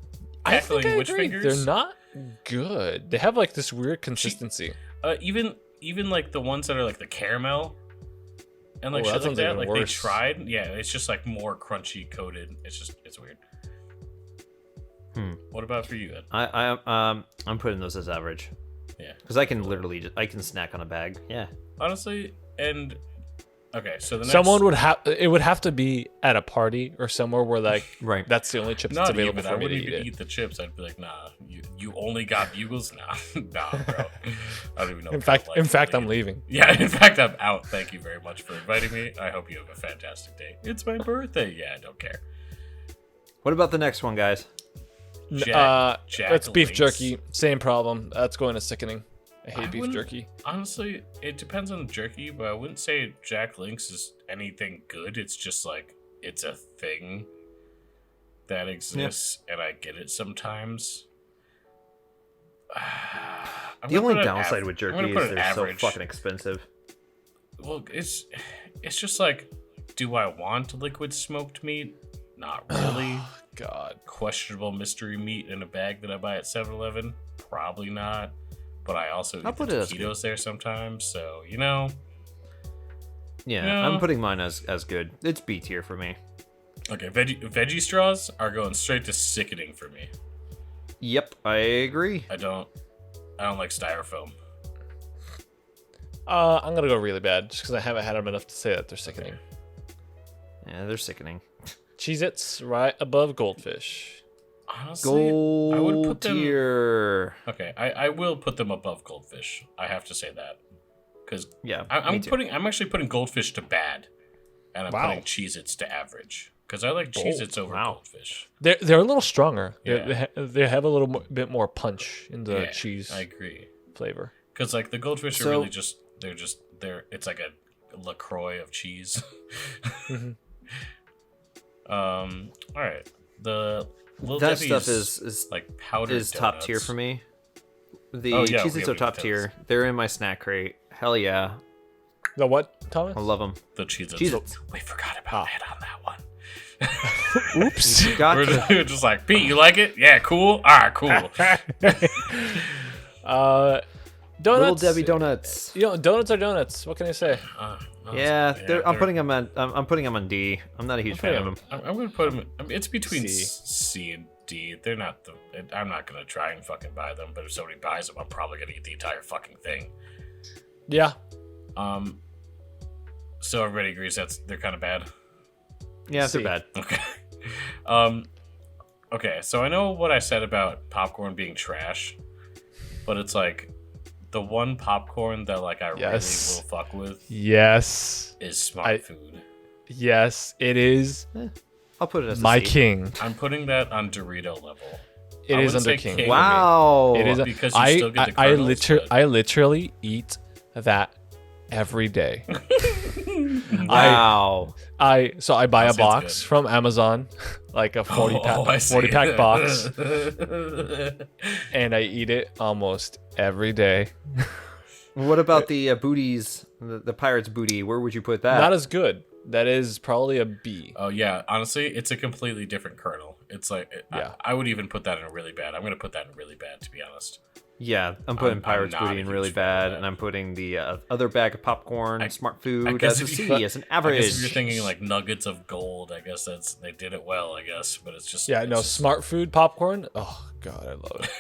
I think I which agree. fingers? They're not good. They have like this weird consistency. Even like the ones that are like the caramel and like Oh, that shit like sounds that. even Like worse. they tried. Yeah, it's just like more crunchy coated. It's weird. What about for you, Ed? I'm putting those as average Yeah. because I can literally I can snack on a bag. Yeah. Honestly, and okay, so the next Someone would have it would have to be at a party or somewhere where like Right. that's the only chips that's not available even. I for me to wouldn't eat even it. eat the chips. I'd be like, nah, you only got Bugles? Nah, nah, bro. I don't even know. In if I fact, like I'm it. leaving. Yeah, in fact, I'm out. Thank you very much for inviting me. I hope you have a fantastic day. It's my birthday. Yeah, I don't care. What about the next one, guys? Jack It's beef Links. jerky. Same problem. That's going to sickening. I hate I beef wouldn't- jerky. Honestly, it depends on the jerky, but I wouldn't say Jack Links is anything good. It's just like it's a thing that exists, and I get it sometimes. I'm The gonna only put an downside av- with I'm jerky gonna is put an they're average. so fucking expensive. Well, it's just like, do I want liquid smoked meat? Not really. God. Questionable mystery meat in a bag that I buy at 7-Eleven? Probably not. But I also I'll eat put the it as taquitos there sometimes, so Yeah, Yeah. I'm putting mine as good. It's B tier for me. Okay, veggie straws are going straight to sickening for me. Yep, I agree. I don't like styrofoam. I'm gonna go really bad just because I haven't had them enough to say that they're sickening. Yeah, they're sickening. Cheez-Its right above Goldfish. Honestly, I would Gold put them. tier. Okay, I will put them above goldfish. I have to say that because Yeah, I'm me too. I'm actually putting goldfish to bad, and I'm Wow. putting Cheez-Its to average because I like Cheez-Its over Wow. goldfish. They're a little stronger. Yeah. They have a little bit more punch in the Yeah, cheese I agree. flavor. Because like the goldfish So- are really they're it's like a LaCroix of cheese. All right, the Little That Debbie's, stuff is like powdered is top tier donuts. for me. The Oh, yeah, Cheez-Its yeah, are top we tier. They're in my snack crate. Hell yeah, The what, Thomas? I love them. The Cheez-Its. Cheez-Its. We forgot about it on that one. Oops. You got to. We're just like, Pete, you like it? Yeah, cool. All right, cool. Donuts. Little Debbie donuts. You know, donuts are donuts. What can I say? Yeah, I'm putting them on. I'm putting them on D. I'm not a huge fan of them. I'm gonna put them. I mean, it's between C. C and D. They're not the. I'm not gonna try and fucking buy them. But if somebody buys them, I'm probably gonna eat the entire fucking thing. Yeah. So everybody agrees they're kind of bad. Yeah, C. they're bad. Okay. Okay. So I know what I said about popcorn being trash, but it's like the one popcorn that like I really will fuck with Yes. is Smart Food. Yes, it is I'll put it as a my C. king. I'm putting that on Dorito level. It I is wouldn't under say king. king. Wow. It is. Because you still get the kernels, but- I literally eat that every day. Wow. So I buy That a sounds box good. from Amazon, like a 40 pack box, and I eat it almost every day. What about the booties? The pirate's booty. Where would you put that? Not as good. That is probably a B. Oh yeah, honestly, it's a completely different kernel. It's like Yeah. I would even put that in a really bad. I'm gonna put that in really bad, to be honest. Yeah, I'm putting I'm pirate's not booty a in huge really fan of bad, that. and I'm putting the other bag of popcorn, Smart Food, guess as a if C, you- as an I average. guess if you're thinking like nuggets of gold, I guess they did it well. I guess, but it's just Yeah, it's no, just- Smart Food popcorn. Oh god, I love it.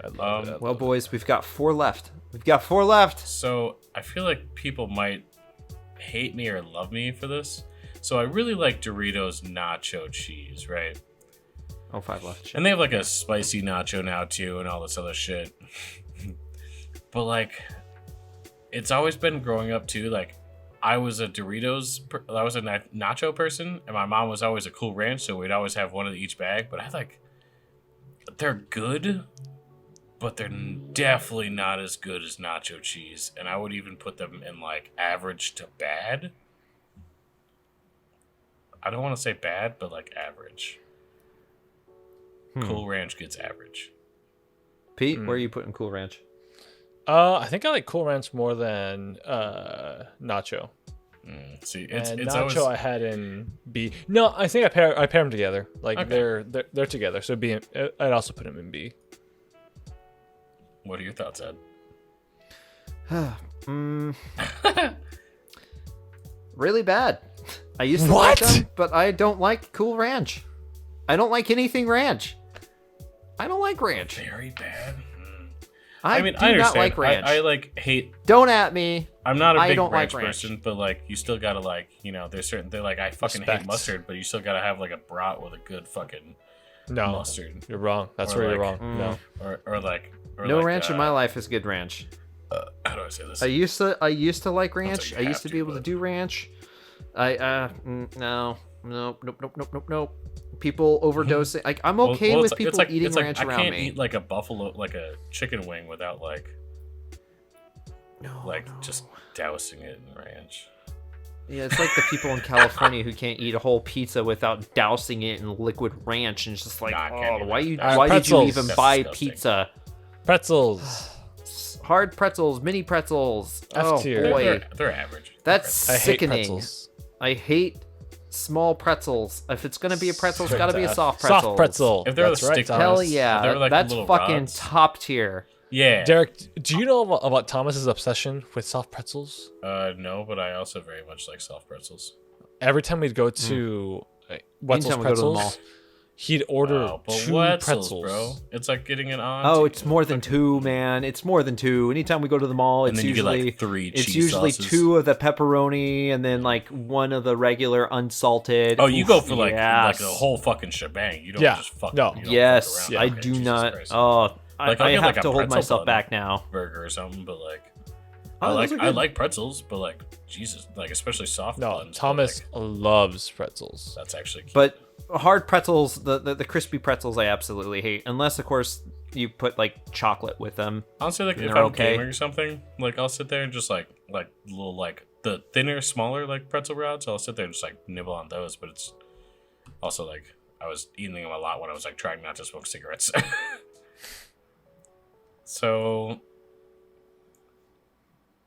I love it. Well, boys, we've got 4 left. We've got 4 left. So I feel like people might hate me or love me for this. So I really like Doritos nacho cheese, right? Oh, 5 left. Shit. And they have like a spicy nacho now too, and all this other shit. But like, it's always been growing up too. Like, I was a nacho person, and my mom was always a Cool Ranch, so we'd always have one of each bag. But they're good, but they're definitely not as good as nacho cheese, and I would even put them in like average to bad. I don't want to say bad, but like average. Cool Ranch gets average. Pete, where are you putting Cool Ranch? I think I like Cool Ranch more than Nacho. See, And it's Nacho always, I had in B. No, I think I pair them together. Like Okay. they're together. So B. I'd also put them in B. What are your thoughts, Ed? Really bad. I used to What? like them, but I don't like Cool Ranch. I don't like anything ranch. I don't like ranch. Very bad. I mean, do I understand. not like ranch. I like hate. Don't at me. I'm not a I big don't ranch like ranch. person, but like you still gotta like, there's certain. They're like I fucking hate Respect. mustard, but you still gotta have like a brat with a good fucking No, mustard, you're wrong. That's Or where you're like- wrong. No. or like. Or No like, ranch in my life is good ranch. How do I say this? I used to like ranch. you I used have to to, be able to but- do ranch. No, nope. People overdosing. Like I'm okay Well, with it's people like, eating it's like, ranch I around can't me. eat like a buffalo, like a chicken wing without No, just dousing it in ranch. Yeah, it's like the people in California who can't eat a whole pizza without dousing it in liquid ranch, and it's just like, Nah, I can't do why that. you? Alright, Why did you pretzels. even That's buy disgusting. pizza? Pretzels. Hard pretzels, mini pretzels. F Oh tier. boy, They're average. that's I hate sickening. pretzels. I hate small pretzels. If it's gonna be a pretzel, it's gotta be a soft Soft pretzel. pretzel. If they're That's the right, stick- Thomas. Hell If yeah, they're like that's little fucking rods. top tier. Yeah. Derek, do you know about Thomas's obsession with soft pretzels? No, but I also very much like soft pretzels. Every time we'd go to Wetzel's Anytime we go to the mall. Pretzels, he'd order Oh, but 2 Wetzel's, pretzels. bro. It's like getting it on. Oh, it's more than 2, man. It's more than 2. Anytime we go to the mall, And it's then you get, usually like, 3 It's cheese usually sauces. 2 of the pepperoni and then like 1 of the regular unsalted. Oh, you Oof, go for like yes. the whole fucking shebang. You don't Yeah. just fuck. No. You don't Yes, fuck around. I Okay, do Jesus not. Christ. Oh, Like, I I'll get, have like, a to hold pretzel myself bun. back now. burger or something, but like Oh, I those like are I good. like pretzels, but like Jesus, like especially soft No, buns. but, Thomas like, loves pretzels. that's actually cute. But hard pretzels, the crispy pretzels, I absolutely hate. Unless, of course, you put like chocolate with them. honestly, like if they're I'm okay. gaming or something, like I'll sit there and just like little like the thinner, smaller like pretzel rods. I'll sit there and just like nibble on those. But it's also like I was eating them a lot when I was like trying not to smoke cigarettes. So,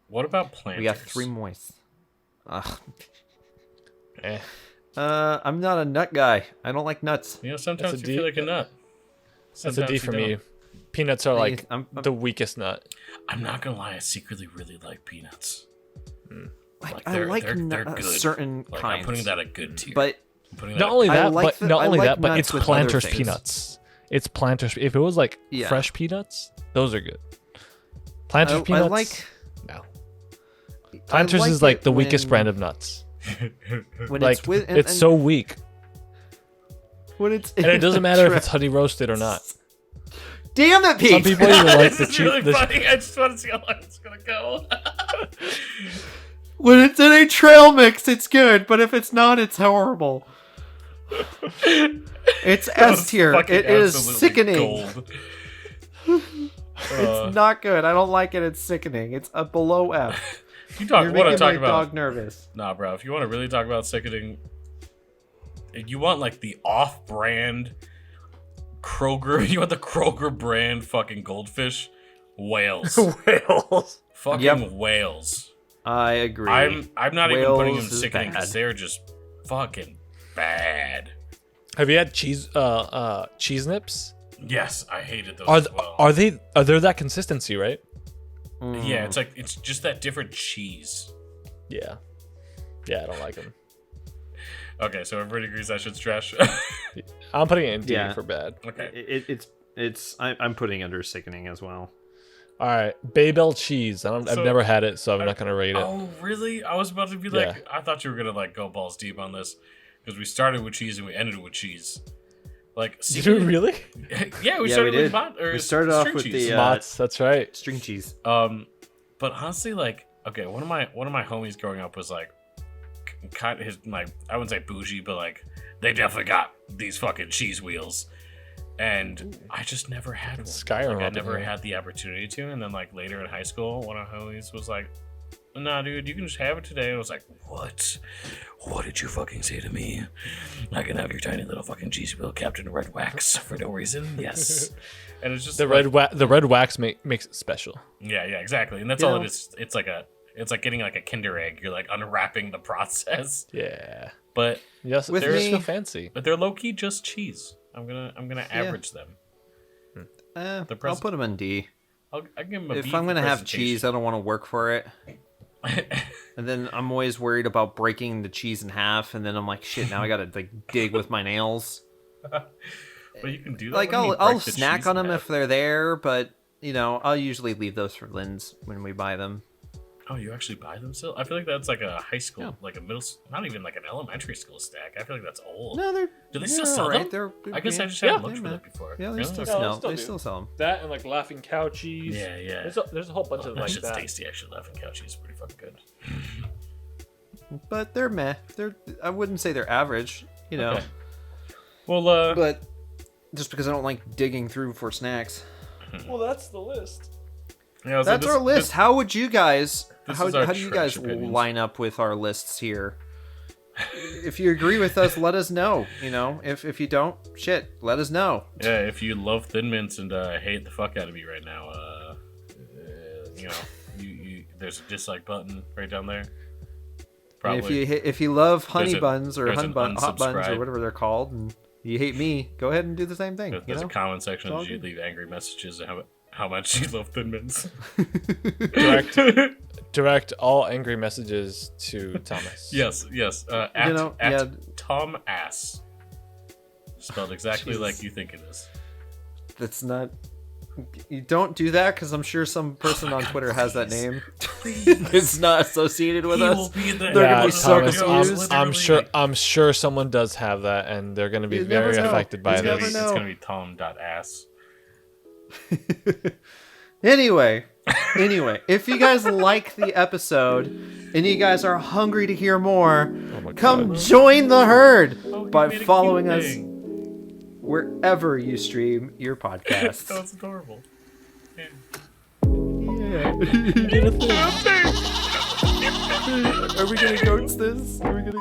what about planters? We got 3 moist. Ugh. Eh. I'm not a nut guy. I don't like nuts. You know, sometimes That's you a feel D. like a nut. That's a Sometimes D you for don't. me. Peanuts are like I'm- the weakest nut. I'm not gonna lie, I secretly really like peanuts. I like they're good. certain Like, kinds. I'm putting that at good tier. but I'm putting that Not at- only I that, like but the- not I only like that, but nuts it's with other Planters things. peanuts. It's Planters. If it was like Yeah. fresh peanuts, those are good. Planters I peanuts. like No. Planters like is like it the weakest when- brand of nuts. when Like it's with, it's so weak, when it's and it doesn't matter if it's honey roasted or not. Damn it, Pete! Some people even like This the is cheap. really the- funny. I just want to see how long it's gonna go. When it's in a trail mix, it's good, but if it's not, it's horrible. It's That was S tier. fucking It is absolutely sickening. gold. It's not good. I don't like it. It's sickening. It's a below F. You talk. You're What I'm making talking my about? dog nervous. Nah, bro. If you want to really talk about sickening, you want like the off-brand Kroger. You want the Kroger brand fucking goldfish, whales, Whales. fucking Yep. whales. I agree. I'm not even putting them Whales is sickening bad. because they're just fucking bad. Have you had cheese nips? Yes, I hated those Are as well. are they that consistency, right? Yeah, it's just that different cheese. Yeah. Yeah, I don't like them. Okay, so everybody agrees that shit's trash. I'm putting it in D Yeah. for bad. Okay. I'm putting under sickening as well. All right, Babel cheese. I've So- never had it, so I'm not gonna rate it. Oh, really? I was about to be like, I thought you were gonna like go balls deep on this because we started with cheese and we ended with cheese. Like, Did you really? Yeah, we Yeah, started we with did. We started off string with cheese. the Mott's, that's right. string cheese. But honestly, like, okay, one of my homies growing up was like, kind of his like I wouldn't say bougie, but like they definitely got these fucking cheese wheels, and I just never had one. Skyrim Like, I up in never here. had the opportunity to, and then like later in high school, one of my homies was like, "Nah, dude, you can just have it today." And I was like, "What? What did you fucking say to me? I can have your tiny little fucking cheese wheel capped in red wax for no reason?" Yes. And it's just The like, red wax makes it special. yeah, exactly. And that's You all know- it is. It's like getting like a Kinder egg. You're like unwrapping the process. Yeah. But Yes, With they're me- so fancy. they're low key just cheese. I'm gonna average them. I'll pres- put them in D. I'll give them a B If for I'm gonna have presentation. cheese, I don't want to work for it. And then I'm always worried about breaking the cheese in half, and then I'm like, shit, now I gotta like dig with my nails. But you can do that. Like when you I'll break the snack cheese on in them half. if they're there, but you know, I'll usually leave those for Lynn's when we buy them. Oh, you actually buy them still? I feel like that's like a high school, Yeah. like a middle, not even like an elementary school stack. I feel like that's old. No, they're Do they still they're sell alright. them? They're, I guess I just yeah, haven't looked they're for meh. that before. Yeah, they Really? still Yeah, sell. still They do. still sell them. That and like laughing cow cheese. Yeah. There's a whole bunch of That like shit's that. tasty. Actually, laughing cow cheese is pretty fucking good. But they're meh. I wouldn't say they're average. You know, Okay. Well, but just because I don't like digging through for snacks. Well, that's the list. yeah, so That's this- our list. this- How would you guys? this How is our do you guys trash opinions. line up with our lists here? If you agree with us, let us know. You know, if you don't, shit, let us know. Yeah, if you love Thin Mints and hate the fuck out of me right now, you know, you there's a dislike button right down there. And Probably. if you love honey There's a- buns or there's an hot buns or unsubscribe. whatever they're called, and you hate me, go ahead and do the same thing. You There's know? a comment section It's all that you good. leave angry messages and how much you love Thin Mints. Direct all angry messages to Thomas. yes. At, You know, at yeah. Tom Ass. Spelled exactly Jesus. like you think it is. That's not. You don't do that because I'm sure some person on God, Twitter has that please. name. Please. It's not associated with He us. will be the- They're gonna Yeah, be so Thomas, confused. I'm sure someone does have that, and they're going to be You never very know. affected by You It's gonna, never be, this. know. it's gonna be Tom.ass. Anyway, if you guys like the episode and you guys are hungry to hear more, Oh my come God. join the herd Oh, you by made a following cute us thing. wherever you stream your podcasts. That's adorable. Yeah. Are we gonna goats this? Are we gonna